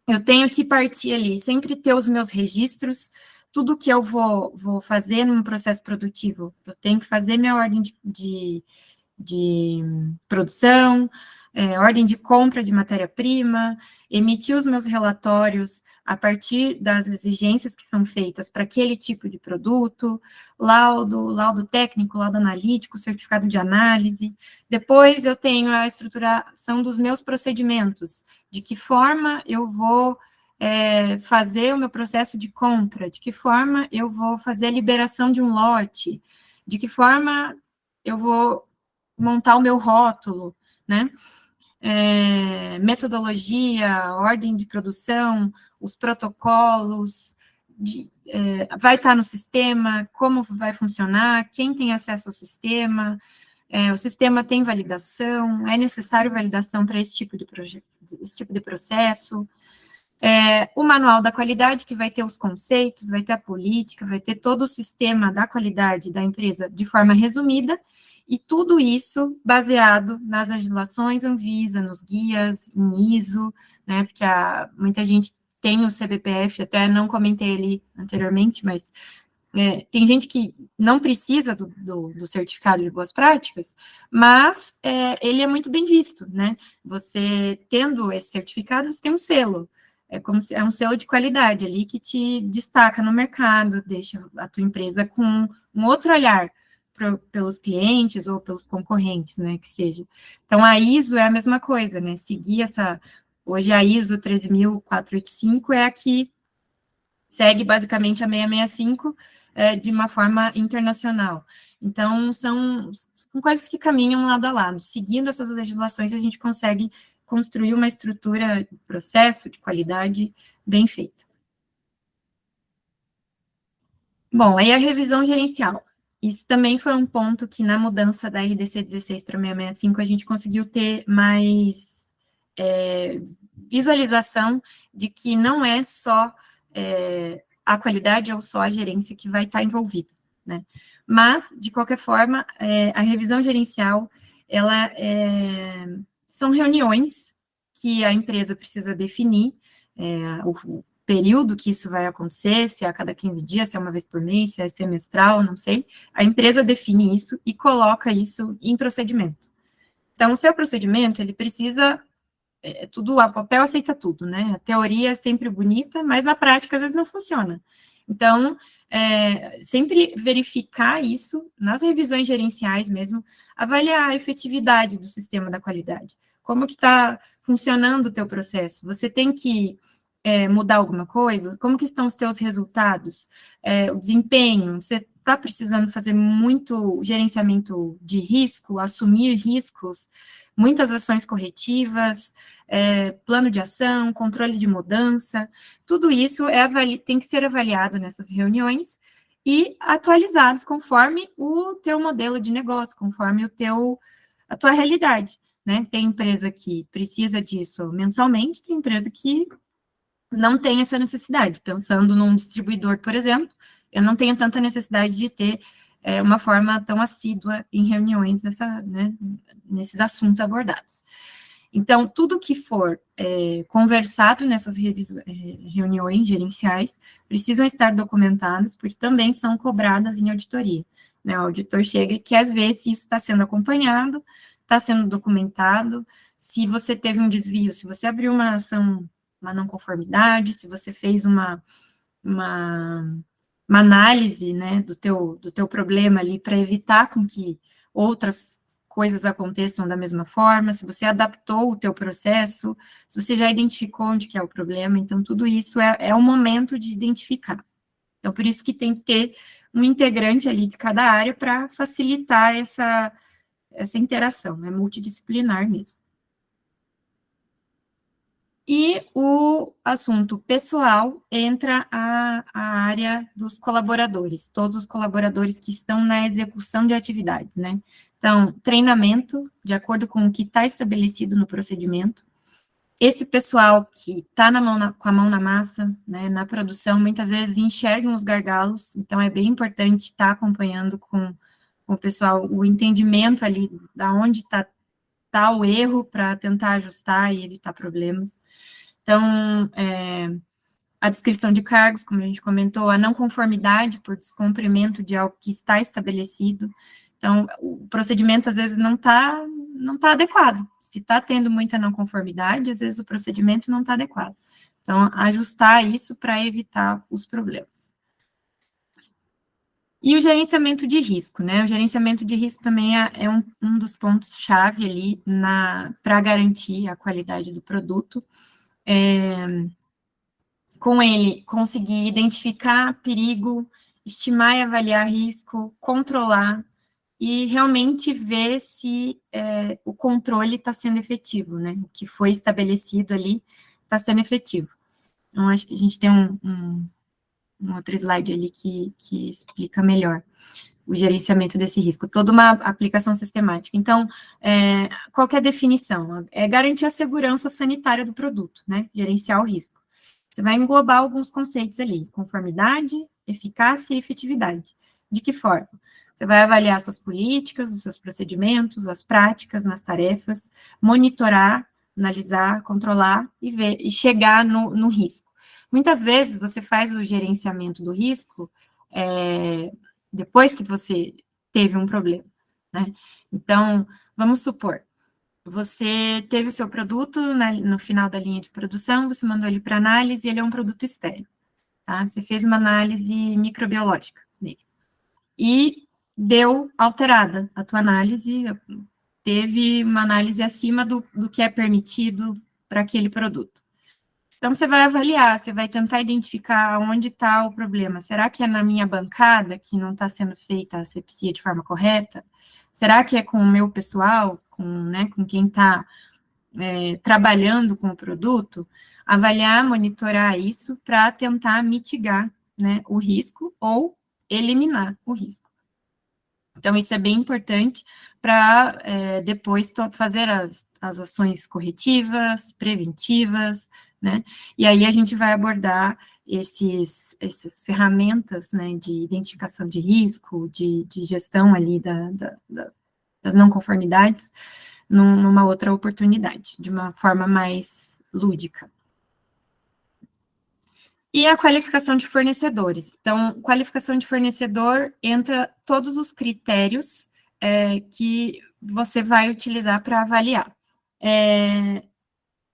Eu tenho que partir ali, sempre ter os meus registros, tudo que eu vou fazer num processo produtivo, eu tenho que fazer minha ordem de produção, ordem de compra de matéria-prima, emitir os meus relatórios a partir das exigências que são feitas para aquele tipo de produto, laudo técnico, laudo analítico, certificado de análise. Depois eu tenho a estruturação dos meus procedimentos, de que forma eu vou fazer o meu processo de compra, de que forma eu vou fazer a liberação de um lote, de que forma eu vou montar o meu rótulo, né? Metodologia, ordem de produção, os protocolos, vai estar no sistema, como vai funcionar, quem tem acesso ao sistema, o sistema tem validação, é necessário validação para esse tipo de processo, o manual da qualidade, que vai ter os conceitos, vai ter a política, vai ter todo o sistema da qualidade da empresa de forma resumida, e tudo isso baseado nas legislações Anvisa, nos guias, em ISO, né, porque muita gente tem o CBPF, até não comentei ali anteriormente, mas tem gente que não precisa do certificado de boas práticas, mas ele é muito bem visto, né, você tendo esse certificado, você tem um selo, é um selo de qualidade ali que te destaca no mercado, deixa a tua empresa com um outro olhar pelos clientes ou pelos concorrentes, né, que seja. Então, a ISO é a mesma coisa, né, seguir hoje a ISO 13485 é a que segue basicamente a 665 de uma forma internacional. Então, são coisas que caminham lado a lado. Seguindo essas legislações, a gente consegue construir uma estrutura de processo, de qualidade bem feita. Bom, aí a revisão gerencial. Isso também foi um ponto que na mudança da RDC 16 para 665 a gente conseguiu ter mais visualização de que não é só a qualidade ou só a gerência que vai estar envolvida, né? Mas, de qualquer forma, a revisão gerencial, são reuniões que a empresa precisa definir, o período que isso vai acontecer, se é a cada 15 dias, se é uma vez por mês, se é semestral, não sei. A empresa define isso e coloca isso em procedimento. Então, o seu procedimento, ele precisa, a papel aceita tudo, né? A teoria é sempre bonita, mas na prática, às vezes, não funciona. Então, sempre verificar isso nas revisões gerenciais mesmo, avaliar a efetividade do sistema da qualidade. Como que está funcionando o teu processo? Você tem que mudar alguma coisa? Como que estão os teus resultados? O desempenho? Você está precisando fazer muito gerenciamento de risco, assumir riscos, muitas ações corretivas, plano de ação, controle de mudança, tudo isso tem que ser avaliado nessas reuniões e atualizados conforme o teu modelo de negócio, conforme a tua realidade, né? Tem empresa que precisa disso mensalmente, tem empresa que não tem essa necessidade. Pensando num distribuidor, por exemplo, eu não tenho tanta necessidade de ter uma forma tão assídua em reuniões nesses assuntos abordados. Então, tudo que for conversado nessas reuniões gerenciais precisam estar documentadas, porque também são cobradas em auditoria, né? O auditor chega e quer ver se isso está sendo acompanhado, está sendo documentado, se você teve um desvio, se você abriu uma ação, uma não conformidade, se você fez uma análise, né, do teu problema ali para evitar com que outras coisas aconteçam da mesma forma, se você adaptou o teu processo, se você já identificou onde que é o problema, então tudo isso é o momento de identificar. Então, por isso que tem que ter um integrante ali de cada área para facilitar essa interação, né, multidisciplinar mesmo. E o assunto pessoal entra a área dos colaboradores, todos os colaboradores que estão na execução de atividades, né? Então, treinamento, de acordo com o que está estabelecido no procedimento. Esse pessoal que está com a mão na massa, né, na produção, muitas vezes enxergam os gargalos, então é bem importante estar acompanhando com o pessoal o entendimento ali da onde está o erro para tentar ajustar e evitar problemas. Então, a descrição de cargos, como a gente comentou, a não conformidade por descumprimento de algo que está estabelecido. Então, o procedimento, às vezes, não está adequado. Se está tendo muita não conformidade, às vezes o procedimento não está adequado. Então, ajustar isso para evitar os problemas. E o gerenciamento de risco, né? O gerenciamento de risco também é um dos pontos-chave ali para garantir a qualidade do produto. Com ele, conseguir identificar perigo, estimar e avaliar risco, controlar, e realmente ver se o controle está sendo efetivo, né? O que foi estabelecido ali está sendo efetivo. Então, acho que a gente tem um outro slide ali que explica melhor o gerenciamento desse risco, toda uma aplicação sistemática. Então, qual que é a definição? É garantir a segurança sanitária do produto, né? Gerenciar o risco. Você vai englobar alguns conceitos ali, conformidade, eficácia e efetividade. De que forma? Você vai avaliar suas políticas, os seus procedimentos, as práticas nas tarefas, monitorar, analisar, controlar e ver e chegar no risco. Muitas vezes você faz o gerenciamento do risco depois que você teve um problema, né? Então, vamos supor, você teve o seu produto no final da linha de produção, você mandou ele para análise e ele é um produto estéril, tá? Você fez uma análise microbiológica nele. E deu alterada a tua análise, teve uma análise acima do que é permitido para aquele produto. Então, você vai avaliar, você vai tentar identificar onde está o problema. Será que é na minha bancada que não está sendo feita a asepsia de forma correta? Será que é com o meu pessoal, com quem está trabalhando com o produto? Avaliar, monitorar isso para tentar mitigar, né, o risco ou eliminar o risco. Então, isso é bem importante para depois fazer as ações corretivas, preventivas, né? E aí a gente vai abordar essas ferramentas, né, de identificação de risco, de gestão ali das não conformidades, numa outra oportunidade, de uma forma mais lúdica. E a qualificação de fornecedores. Então, qualificação de fornecedor entra todos os critérios que você vai utilizar para avaliar.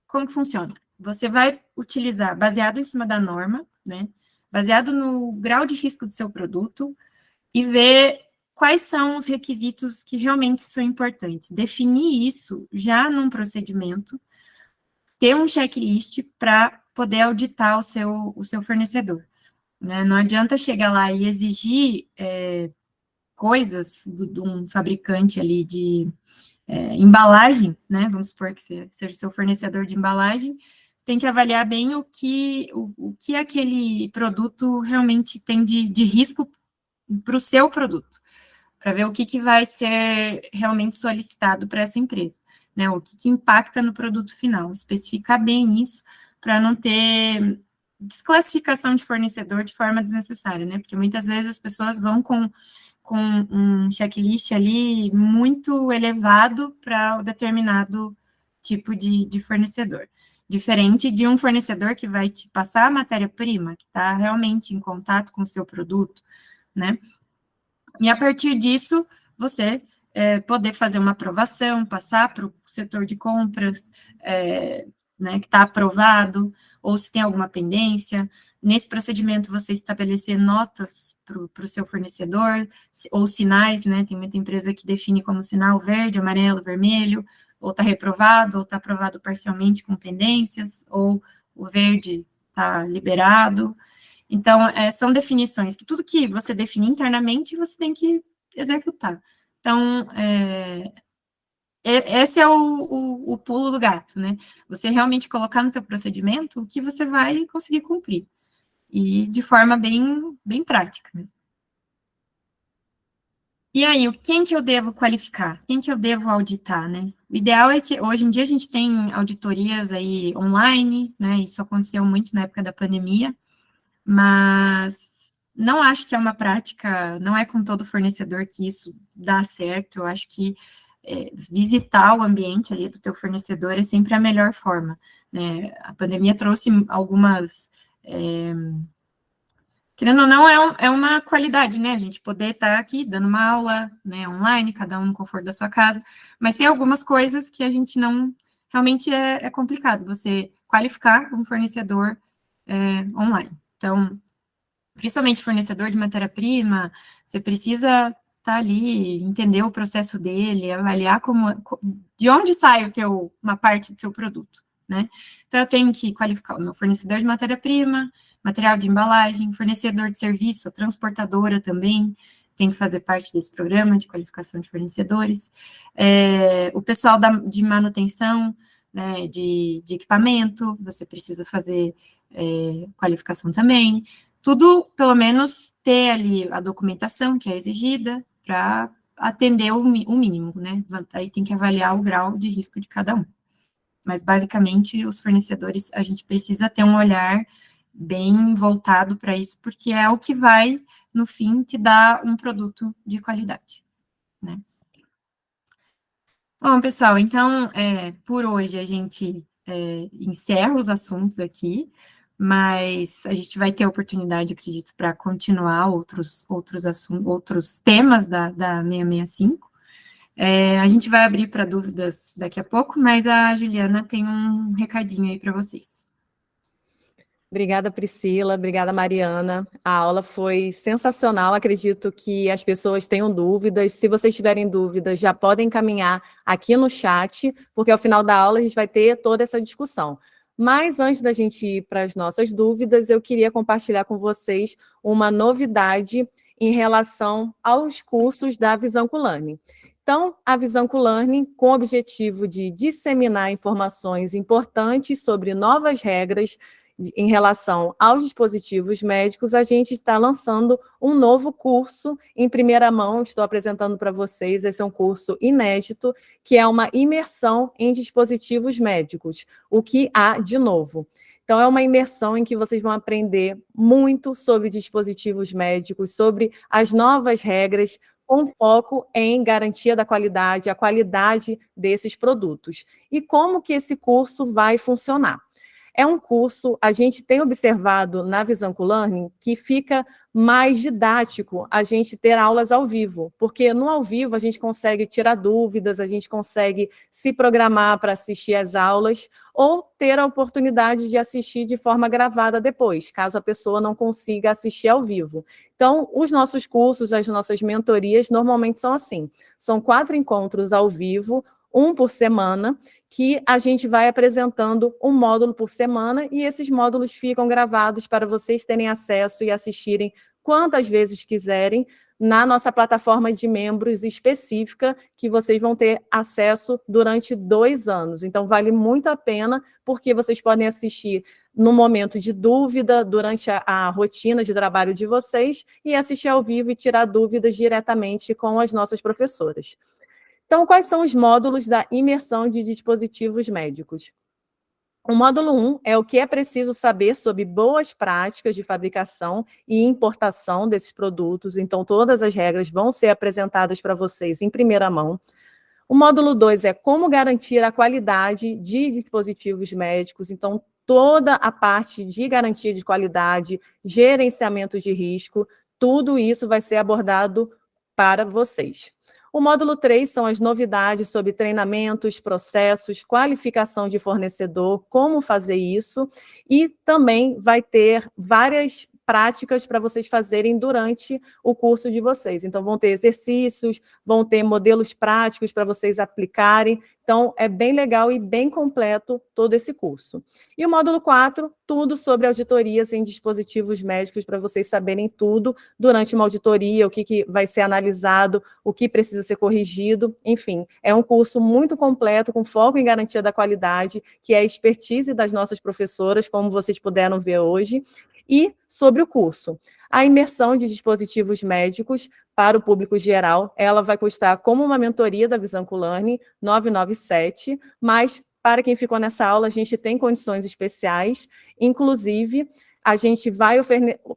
Como que funciona? Você vai utilizar, baseado em cima da norma, né, baseado no grau de risco do seu produto, e ver quais são os requisitos que realmente são importantes. Definir isso já num procedimento, ter um checklist para poder auditar o seu fornecedor, né? Não adianta chegar lá e exigir coisas de um fabricante ali de embalagem, né? Vamos supor que seja o seu fornecedor de embalagem, tem que avaliar bem o que aquele produto realmente tem de risco para o seu produto, para ver o que vai ser realmente solicitado para essa empresa, né? O que impacta no produto final, especificar bem isso, para não ter desclassificação de fornecedor de forma desnecessária, né? Porque muitas vezes as pessoas vão com um checklist ali muito elevado para um determinado tipo de fornecedor. Diferente de um fornecedor que vai te passar a matéria-prima, que está realmente em contato com o seu produto, né? E a partir disso, você poder fazer uma aprovação, passar para o setor de compras, né, que está aprovado, ou se tem alguma pendência. Nesse procedimento, você estabelecer notas para o seu fornecedor, ou sinais, né? Tem muita empresa que define como sinal verde, amarelo, vermelho, ou está reprovado, ou está aprovado parcialmente com pendências, ou o verde está liberado. Então, são definições que tudo que você definir internamente, você tem que executar. Então, esse é o pulo do gato, né? Você realmente colocar no teu procedimento o que você vai conseguir cumprir. E de forma bem prática, né? E aí, quem que eu devo qualificar? Quem que eu devo auditar, né? O ideal é que, hoje em dia, a gente tem auditorias aí online, né? Isso aconteceu muito na época da pandemia, mas não acho que é uma prática, não é com todo fornecedor que isso dá certo. Eu acho que visitar o ambiente ali do teu fornecedor é sempre a melhor forma, né? A pandemia trouxe algumas... querendo ou não, é uma qualidade, né? A gente poder estar aqui dando uma aula, né, online, cada um no conforto da sua casa, mas tem algumas coisas que a gente não, realmente é complicado você qualificar um fornecedor online. Então, principalmente fornecedor de matéria-prima, você precisa estar ali, entender o processo dele, avaliar de onde sai uma parte do seu produto, né? Então, eu tenho que qualificar o meu fornecedor de matéria-prima, material de embalagem, fornecedor de serviço, transportadora também, tem que fazer parte desse programa de qualificação de fornecedores, o pessoal de manutenção, né, de equipamento, você precisa fazer qualificação também, tudo, pelo menos, ter ali a documentação que é exigida para atender o mínimo, né? Aí tem que avaliar o grau de risco de cada um. Mas, basicamente, os fornecedores, a gente precisa ter um olhar bem voltado para isso, porque é o que vai, no fim, te dar um produto de qualidade, né? Bom, pessoal, então, por hoje a gente encerra os assuntos aqui, mas a gente vai ter oportunidade, acredito, para continuar outros assuntos, outros temas da 665. A gente vai abrir para dúvidas daqui a pouco, mas a Juliana tem um recadinho aí para vocês. Obrigada, Priscila. Obrigada, Mariana. A aula foi sensacional. Acredito que as pessoas tenham dúvidas. Se vocês tiverem dúvidas, já podem encaminhar aqui no chat, porque ao final da aula a gente vai ter toda essa discussão. Mas antes da gente ir para as nossas dúvidas, eu queria compartilhar com vocês uma novidade em relação aos cursos da Visanco Learning. Então, a Visanco Learning, com o objetivo de disseminar informações importantes sobre novas regras em relação aos dispositivos médicos, a gente está lançando um novo curso em primeira mão, estou apresentando para vocês, esse é um curso inédito, que é uma imersão em dispositivos médicos, o que há de novo. Então, é uma imersão em que vocês vão aprender muito sobre dispositivos médicos, sobre as novas regras, com foco em garantia da qualidade, a qualidade desses produtos. E como que esse curso vai funcionar? É um curso, a gente tem observado na Visanco Learning que fica mais didático a gente ter aulas ao vivo, porque no ao vivo a gente consegue tirar dúvidas, a gente consegue se programar para assistir às aulas ou ter a oportunidade de assistir de forma gravada depois, caso a pessoa não consiga assistir ao vivo. Então, os nossos cursos, as nossas mentorias, normalmente são assim, são 4 encontros ao vivo, 1 por semana, que a gente vai apresentando um módulo por semana e esses módulos ficam gravados para vocês terem acesso e assistirem quantas vezes quiserem na nossa plataforma de membros específica, que vocês vão ter acesso durante 2 anos. Então, vale muito a pena, porque vocês podem assistir no momento de dúvida, durante a rotina de trabalho de vocês, e assistir ao vivo e tirar dúvidas diretamente com as nossas professoras. Então, quais são os módulos da imersão de dispositivos médicos? O módulo 1 é o que é preciso saber sobre boas práticas de fabricação e importação desses produtos. Então, todas as regras vão ser apresentadas para vocês em primeira mão. O módulo 2 é como garantir a qualidade de dispositivos médicos. Então, toda a parte de garantia de qualidade, gerenciamento de risco, tudo isso vai ser abordado para vocês. O módulo 3 são as novidades sobre treinamentos, processos, qualificação de fornecedor, como fazer isso, e também vai ter várias práticas para vocês fazerem durante o curso de vocês. Então, vão ter exercícios, vão ter modelos práticos para vocês aplicarem. Então, é bem legal e bem completo todo esse curso. E o módulo 4, tudo sobre auditorias em dispositivos médicos, para vocês saberem tudo durante uma auditoria, o que vai ser analisado, o que precisa ser corrigido, enfim. É um curso muito completo, com foco em garantia da qualidade, que é a expertise das nossas professoras, como vocês puderam ver hoje. E sobre o curso, a imersão de dispositivos médicos para o público geral, ela vai custar como uma mentoria da Visanco Learning, R$ 997, mas para quem ficou nessa aula, a gente tem condições especiais, inclusive a gente vai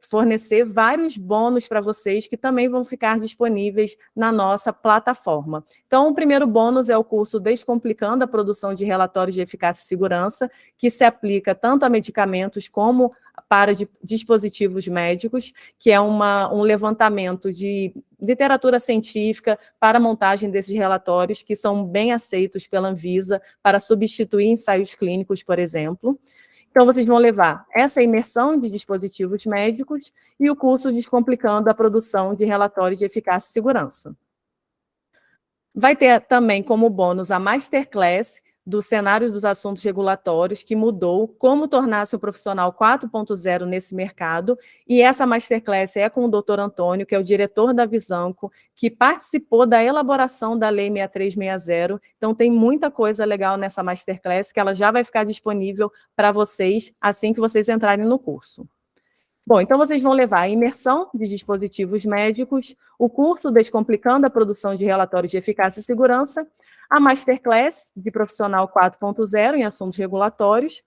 fornecer vários bônus para vocês que também vão ficar disponíveis na nossa plataforma. Então, o primeiro bônus é o curso Descomplicando a Produção de Relatórios de Eficácia e Segurança, que se aplica tanto a medicamentos como para dispositivos médicos, que é um levantamento de literatura científica para a montagem desses relatórios, que são bem aceitos pela Anvisa para substituir ensaios clínicos, por exemplo. Então, vocês vão levar essa imersão de dispositivos médicos e o curso Descomplicando a Produção de Relatórios de Eficácia e Segurança. Vai ter também como bônus a Masterclass do Cenário dos Assuntos Regulatórios, que mudou como tornar-se um profissional 4.0 nesse mercado, e essa Masterclass é com o Dr. Antônio, que é o diretor da Visanco, que participou da elaboração da Lei 6360, então tem muita coisa legal nessa Masterclass, que ela já vai ficar disponível para vocês assim que vocês entrarem no curso. Bom, então vocês vão levar a imersão de dispositivos médicos, o curso Descomplicando a Produção de Relatórios de Eficácia e Segurança, a Masterclass de Profissional 4.0 em Assuntos Regulatórios,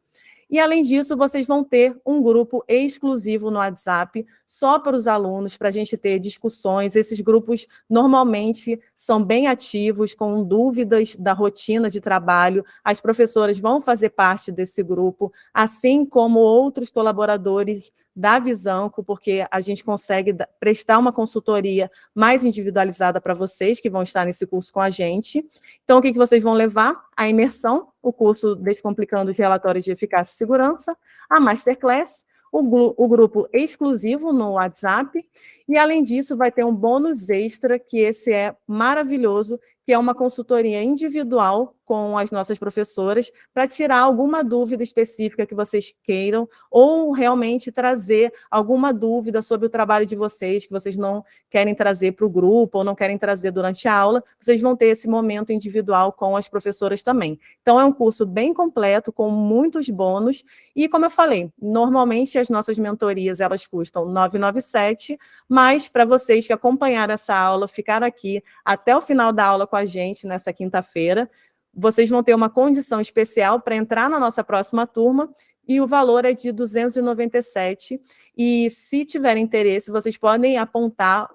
e, além disso, vocês vão ter um grupo exclusivo no WhatsApp, só para os alunos, para a gente ter discussões. Esses grupos, normalmente, são bem ativos, com dúvidas da rotina de trabalho. As professoras vão fazer parte desse grupo, assim como outros colaboradores da Visanco, porque a gente consegue prestar uma consultoria mais individualizada para vocês, que vão estar nesse curso com a gente. Então, o que vocês vão levar? A imersão, o curso Descomplicando os Relatórios de Eficácia e Segurança, a Masterclass, o grupo exclusivo no WhatsApp, e, além disso, vai ter um bônus extra, que esse é maravilhoso, que é uma consultoria individual com as nossas professoras, para tirar alguma dúvida específica que vocês queiram, ou realmente trazer alguma dúvida sobre o trabalho de vocês, que vocês não querem trazer para o grupo, ou não querem trazer durante a aula, vocês vão ter esse momento individual com as professoras também. Então, é um curso bem completo, com muitos bônus, e, como eu falei, normalmente as nossas mentorias, elas custam R$ 997, mas para vocês que acompanharam essa aula, ficaram aqui até o final da aula com a gente nessa quinta-feira, vocês vão ter uma condição especial para entrar na nossa próxima turma, e o valor é de R$ 297, e se tiverem interesse, vocês podem apontar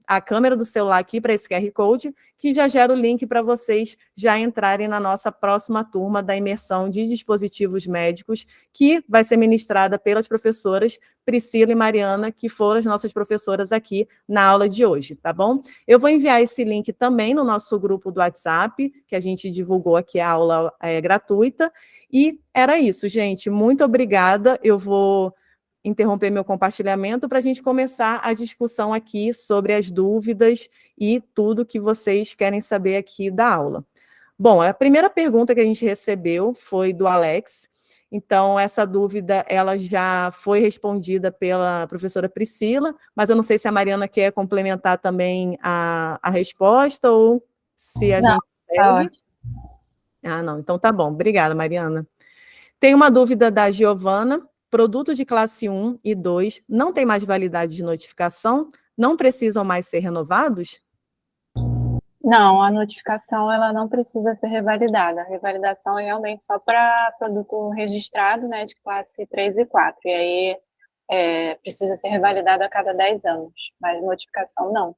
a câmera do celular aqui para esse QR Code, que já gera o link para vocês já entrarem na nossa próxima turma da imersão de dispositivos médicos, que vai ser ministrada pelas professoras Priscila e Mariana, que foram as nossas professoras aqui na aula de hoje, tá bom? Eu vou enviar esse link também no nosso grupo do WhatsApp, que a gente divulgou aqui, a aula gratuita, e era isso, gente. Muito obrigada. Eu vou interromper meu compartilhamento para a gente começar a discussão aqui sobre as dúvidas e tudo que vocês querem saber aqui da aula. Bom, a primeira pergunta que a gente recebeu foi do Alex. Então, essa dúvida ela já foi respondida pela professora Priscila, mas eu não sei se a Mariana quer complementar também a resposta, ou se a gente tá ótimo. Ah, não, então tá bom. Obrigada, Mariana. Tem uma dúvida da Giovana. Produtos de classe 1 e 2 não têm mais validade de notificação? Não precisam mais ser renovados? Não, a notificação ela não precisa ser revalidada. A revalidação é realmente só para produto registrado, né, de classe 3 e 4. E aí precisa ser revalidado a cada 10 anos, mas notificação não.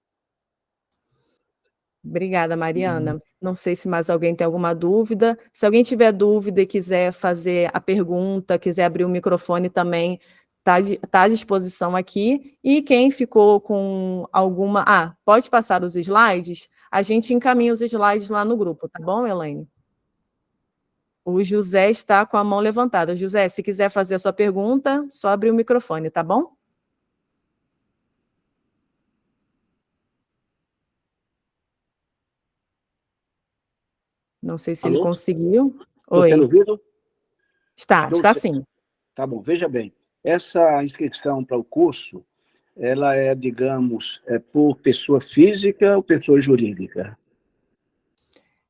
Obrigada, Mariana. Não sei se mais alguém tem alguma dúvida. Se alguém tiver dúvida e quiser fazer a pergunta, quiser abrir o microfone também, está à disposição aqui. E quem ficou com alguma... pode passar os slides? A gente encaminha os slides lá no grupo, tá bom, Elaine? O José está com a mão levantada. José, se quiser fazer a sua pergunta, só abrir o microfone, tá bom? Não sei se ele Alô? conseguiu. Estou sendo Oi. ouvido? Está sim. Tá bom, veja bem. Essa inscrição para o curso, ela é, digamos, por pessoa física ou pessoa jurídica?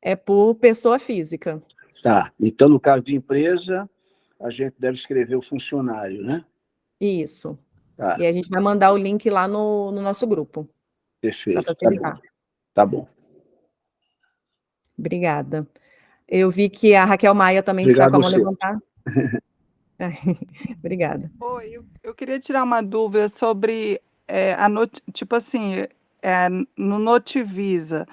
É por pessoa física. Tá. Então, no caso de empresa, a gente deve escrever o funcionário, né? Isso. Tá, E a gente vai mandar o link lá no nosso grupo, para perfeito. Tá bom. facilitar. Tá bom. Obrigada. Eu vi que a Raquel Maia também está Obrigado com a a mão você. levantada. Obrigada. Oi, eu queria tirar uma dúvida sobre tipo assim, no Notivisa,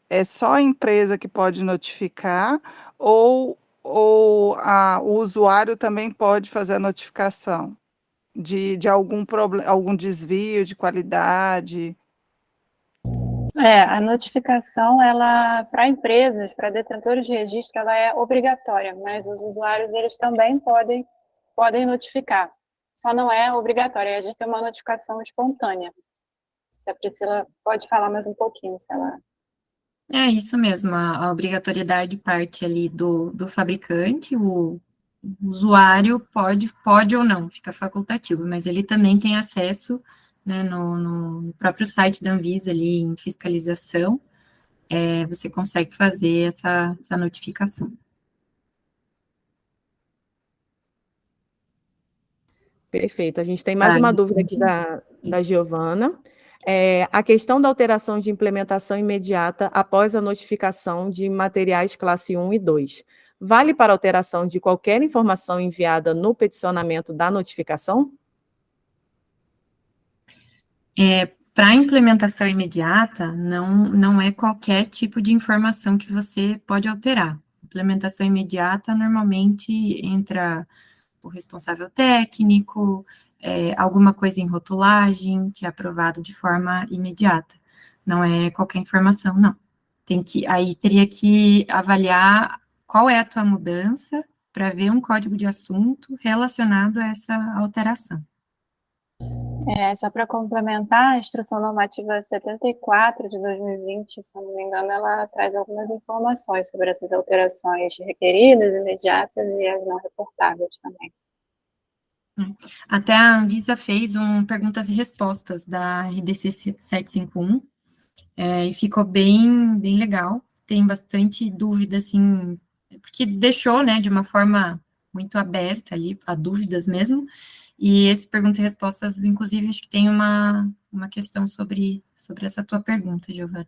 é só a empresa que pode notificar ou o usuário também pode fazer a notificação de algum problema, algum desvio de qualidade? A notificação, ela, para empresas, para detentores de registro, ela é obrigatória, mas os usuários, eles também podem notificar. Só não é obrigatória, a gente tem uma notificação espontânea. Se a Priscila pode falar mais um pouquinho, se ela... É isso mesmo, a obrigatoriedade parte ali do fabricante, o usuário pode ou não, fica facultativo, mas ele também tem acesso, né, no próprio site da Anvisa ali em fiscalização, você consegue fazer essa notificação. Perfeito. A gente tem mais uma dúvida aqui da Giovana. A questão da alteração de implementação imediata após a notificação de materiais classe 1 e 2. Vale para alteração de qualquer informação enviada no peticionamento da notificação? Para a implementação imediata, não é qualquer tipo de informação que você pode alterar. Implementação imediata, normalmente, entra o responsável técnico, alguma coisa em rotulagem, que é aprovado de forma imediata. Não é qualquer informação, não. Aí teria que avaliar qual é a tua mudança para ver um código de assunto relacionado a essa alteração. Só para complementar, a Instrução Normativa 74 de 2020, se eu não me engano, ela traz algumas informações sobre essas alterações requeridas, imediatas e as não reportáveis também. Até a Anvisa fez perguntas e respostas da RDC 751, e ficou bem legal. Tem bastante dúvida, assim, porque deixou, né, de uma forma muito aberta ali, a dúvidas mesmo, e esse perguntas e respostas, inclusive, acho que tem uma questão sobre essa tua pergunta, Giovana.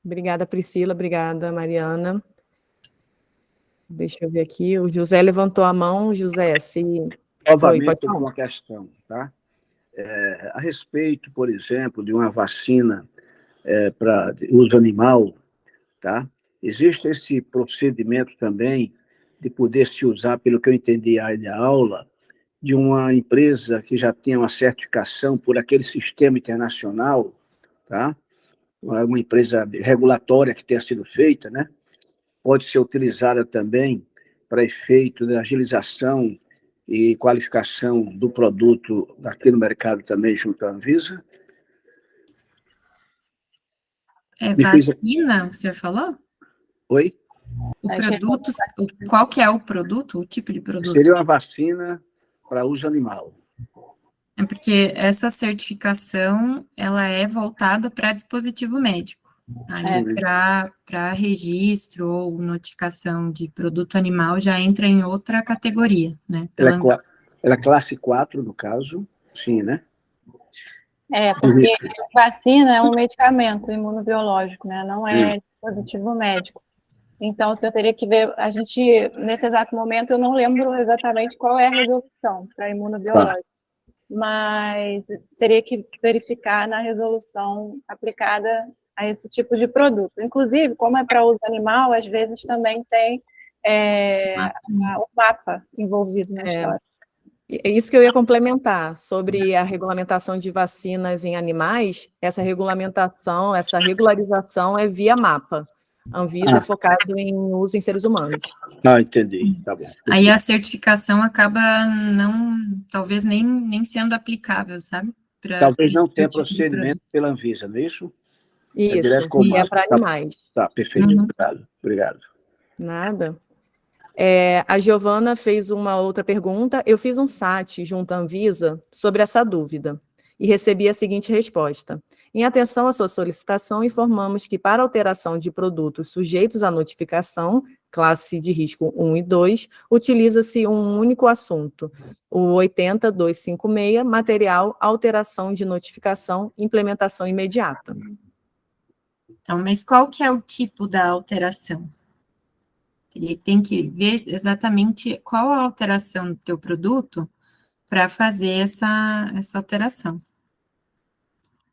Obrigada, Priscila. Obrigada, Mariana. Deixa eu ver aqui. O José levantou a mão. José, se... Novamente, com uma questão, tá? A respeito, por exemplo, de uma vacina para uso animal, tá? Existe esse procedimento também de poder se usar, pelo que eu entendi aí da aula, de uma empresa que já tem uma certificação por aquele sistema internacional, tá? Uma empresa regulatória que tenha sido feita, né? Pode ser utilizada também para efeito de agilização e qualificação do produto aqui no mercado também junto à Anvisa. Vacina, você falou? Oi? O produto, qual que é o produto, o tipo de produto? Seria uma vacina para uso animal. É porque essa certificação, ela é voltada para dispositivo médico. Aí, para registro ou notificação de produto animal, já entra em outra categoria, né? Ela é classe 4, no caso, sim, né? Porque vacina é um medicamento imunobiológico, né? Não é dispositivo médico. Então, se eu teria que ver, nesse exato momento, eu não lembro exatamente qual é a resolução para imunobiológico, mas teria que verificar na resolução aplicada a esse tipo de produto. Inclusive, como é para uso animal, às vezes também tem o mapa envolvido na história. É isso que eu ia complementar, sobre a regulamentação de vacinas em animais, essa regularização é via mapa. A Anvisa é focado em uso em seres humanos. Entendi, tá bom. Aí a certificação acaba talvez nem sendo aplicável, sabe? Talvez não tenha procedimento pela Anvisa, não é isso? Isso, direto com e é massa. para animais. Tá, perfeito. Obrigado. Nada. A Giovana fez uma outra pergunta. Eu fiz um SAT junto à Anvisa sobre essa dúvida e recebi a seguinte resposta. Em atenção à sua solicitação, informamos que para alteração de produtos sujeitos à notificação, classe de risco 1 e 2, utiliza-se um único assunto, o 80256, material, alteração de notificação, implementação imediata. Então, mas qual que é o tipo da alteração? Ele tem que ver exatamente qual a alteração do teu produto para fazer essa alteração.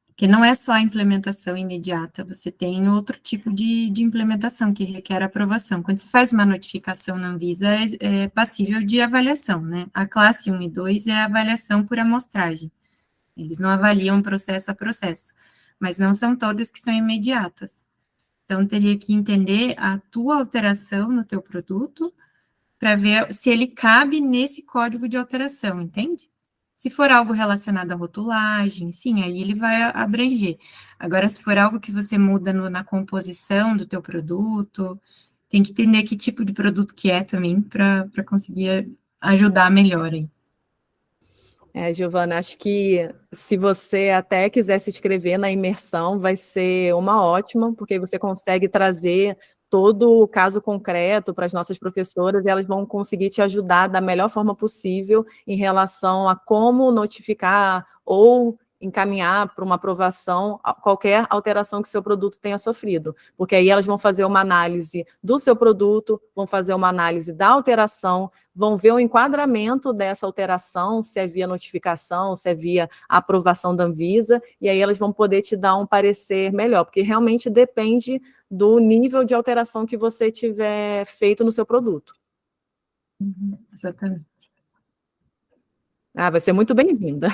Porque não é só a implementação imediata, você tem outro tipo de implementação que requer aprovação. Quando você faz uma notificação na Anvisa, é passível de avaliação, né? A classe 1 e 2 é a avaliação por amostragem. Eles não avaliam processo a processo, mas não são todas que são imediatas. Então, teria que entender a tua alteração no teu produto para ver se ele cabe nesse código de alteração, entende? Se for algo relacionado à rotulagem, sim, aí ele vai abranger. Agora, se for algo que você muda na composição do teu produto, tem que entender que tipo de produto que é também para conseguir ajudar melhor aí. Giovana, acho que se você até quiser se inscrever na imersão, vai ser uma ótima, porque você consegue trazer todo o caso concreto para as nossas professoras e elas vão conseguir te ajudar da melhor forma possível em relação a como notificar ou encaminhar para uma aprovação qualquer alteração que seu produto tenha sofrido, porque aí elas vão fazer uma análise do seu produto, vão fazer uma análise da alteração, vão ver o enquadramento dessa alteração, se é via notificação, se é via aprovação da Anvisa, e aí elas vão poder te dar um parecer melhor, porque realmente depende do nível de alteração que você tiver feito no seu produto. Exatamente. Vai ser muito bem-vinda.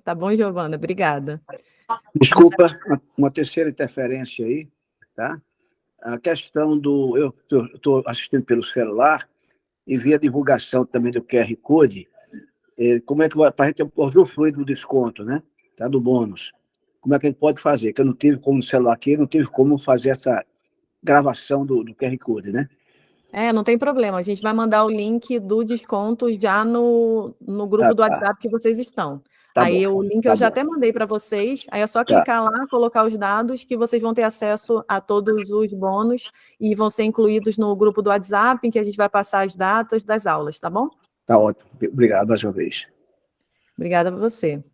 Tá bom, Giovana? Obrigada. Desculpa, uma terceira interferência aí, tá? A questão do... Eu estou assistindo pelo celular e vi a divulgação também do QR Code. Como é que vai... Para a gente usufruir do desconto, né? Tá? Do bônus. Como é que a gente pode fazer? Que eu não tive como no celular aqui, não tive como fazer essa gravação do QR Code, né? Não tem problema. A gente vai mandar o link do desconto já no grupo do WhatsApp que vocês estão. Tá aí bom, o link eu já até mandei para vocês, aí é só clicar lá, colocar os dados que vocês vão ter acesso a todos os bônus e vão ser incluídos no grupo do WhatsApp, em que a gente vai passar as datas das aulas, tá bom? Tá ótimo. Obrigado mais uma vez. Obrigada a você.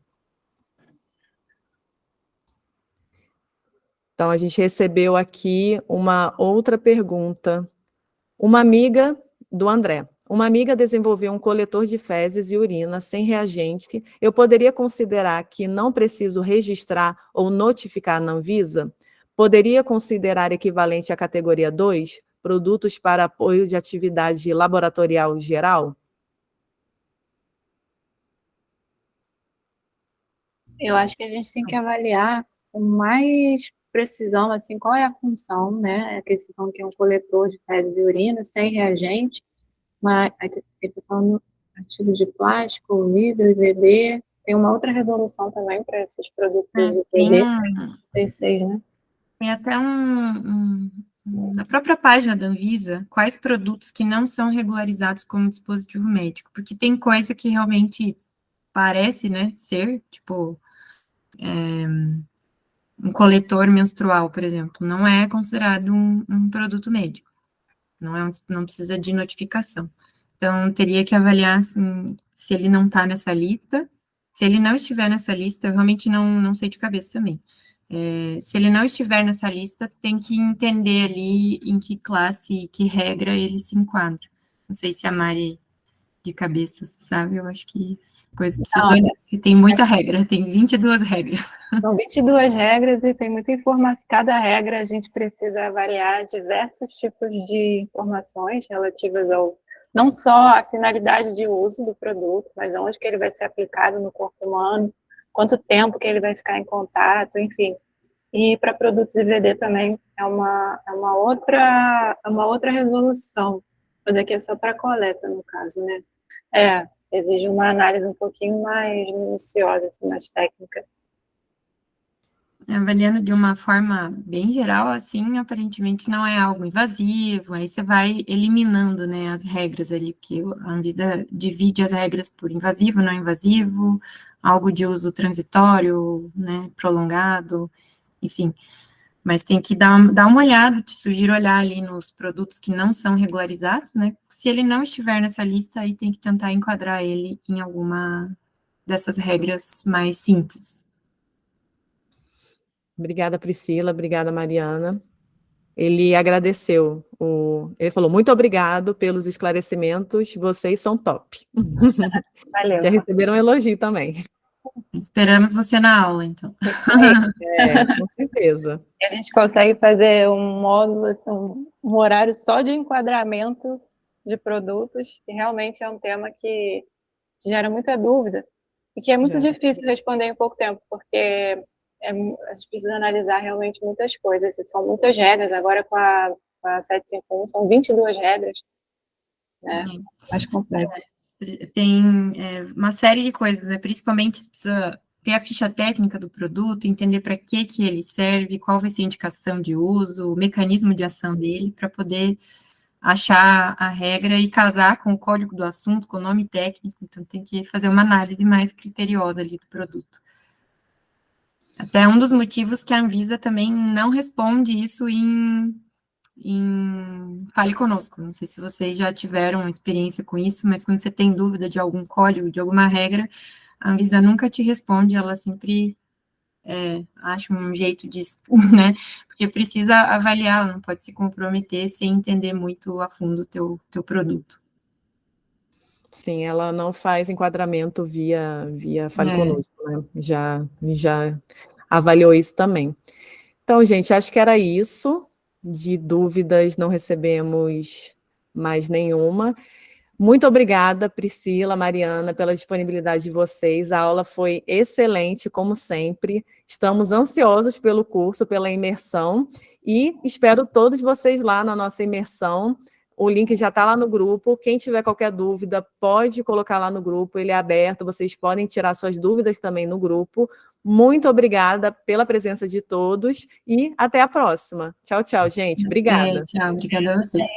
Então, a gente recebeu aqui uma outra pergunta. Uma amiga do André. Uma amiga desenvolveu um coletor de fezes e urina sem reagente. Eu poderia considerar que não preciso registrar ou notificar na Anvisa? Poderia considerar equivalente à categoria 2, produtos para apoio de atividade laboratorial geral? Eu acho que a gente tem que avaliar com mais precisão, assim, qual é a função, né? A questão que é um coletor de fezes e urina sem reagente, mas aqui está falando artigo de plástico, vidro, IVD. Tem uma outra resolução também para esses produtos IVD, P6, né? Tem até na própria página da Anvisa, quais produtos que não são regularizados como dispositivo médico, porque tem coisa que realmente parece, né, ser, tipo, um coletor menstrual, por exemplo, não é considerado um produto médico, não precisa de notificação. Então, teria que avaliar, assim, se ele não está nessa lista. Se ele não estiver nessa lista, eu realmente não sei de cabeça também. Se ele não estiver nessa lista, tem que entender ali em que classe, que regra ele se enquadra. Não sei se a Mari de cabeça, sabe? Eu acho que coisa precisa olhar, porque tem muita regra, tem 22 regras. São 22 regras e tem muita informação. Cada regra a gente precisa avaliar diversos tipos de informações relativas ao não só a finalidade de uso do produto, mas onde que ele vai ser aplicado no corpo humano, quanto tempo que ele vai ficar em contato, enfim. E para produtos IVD também é uma outra resolução, mas aqui é só para coleta, no caso, né? Exige uma análise um pouquinho mais minuciosa, assim, mais técnica. Avaliando de uma forma bem geral, assim, aparentemente não é algo invasivo, aí você vai eliminando, né, as regras ali, porque a Anvisa divide as regras por invasivo, não invasivo, algo de uso transitório, né, prolongado, enfim, mas tem que dar uma olhada, te sugiro olhar ali nos produtos que não são regularizados, né, se ele não estiver nessa lista, aí tem que tentar enquadrar ele em alguma dessas regras mais simples. Obrigada, Priscila. Obrigada, Mariana. Ele agradeceu. Ele falou, muito obrigado pelos esclarecimentos, vocês são top. Valeu. Já receberam um elogio também. Esperamos você na aula, então. Isso aí. Com certeza. A gente consegue fazer um módulo, assim, um horário só de enquadramento de produtos, que realmente é um tema que gera muita dúvida e que é muito difícil responder em pouco tempo, porque a gente precisa analisar realmente muitas coisas, e são muitas regras. Agora com a 751 são 22 regras, né? Mais complexo. Tem uma série de coisas, né? Principalmente você precisa ter a ficha técnica do produto, entender para que ele serve, qual vai ser a indicação de uso, o mecanismo de ação dele, para poder achar a regra e casar com o código do assunto, com o nome técnico. Então tem que fazer uma análise mais criteriosa ali do produto. Até um dos motivos que a Anvisa também não responde isso em Fale Conosco. Não sei se vocês já tiveram experiência com isso, mas quando você tem dúvida de algum código, de alguma regra, a Anvisa nunca te responde, ela sempre acha um jeito de, né, porque precisa avaliar, ela não pode se comprometer sem entender muito a fundo o teu produto. Sim, ela não faz enquadramento via Fale Conosco, né? Já avaliou isso também. Então, gente, acho que era isso. De dúvidas, não recebemos mais nenhuma. Muito obrigada, Priscila, Mariana, pela disponibilidade de vocês. A aula foi excelente, como sempre. Estamos ansiosos pelo curso, pela imersão, e espero todos vocês lá na nossa imersão. O link já está lá no grupo. Quem tiver qualquer dúvida, pode colocar lá no grupo, ele é aberto, vocês podem tirar suas dúvidas também no grupo. Muito obrigada pela presença de todos e até a próxima. Tchau, tchau, gente. Obrigada. Tchau, obrigada a vocês.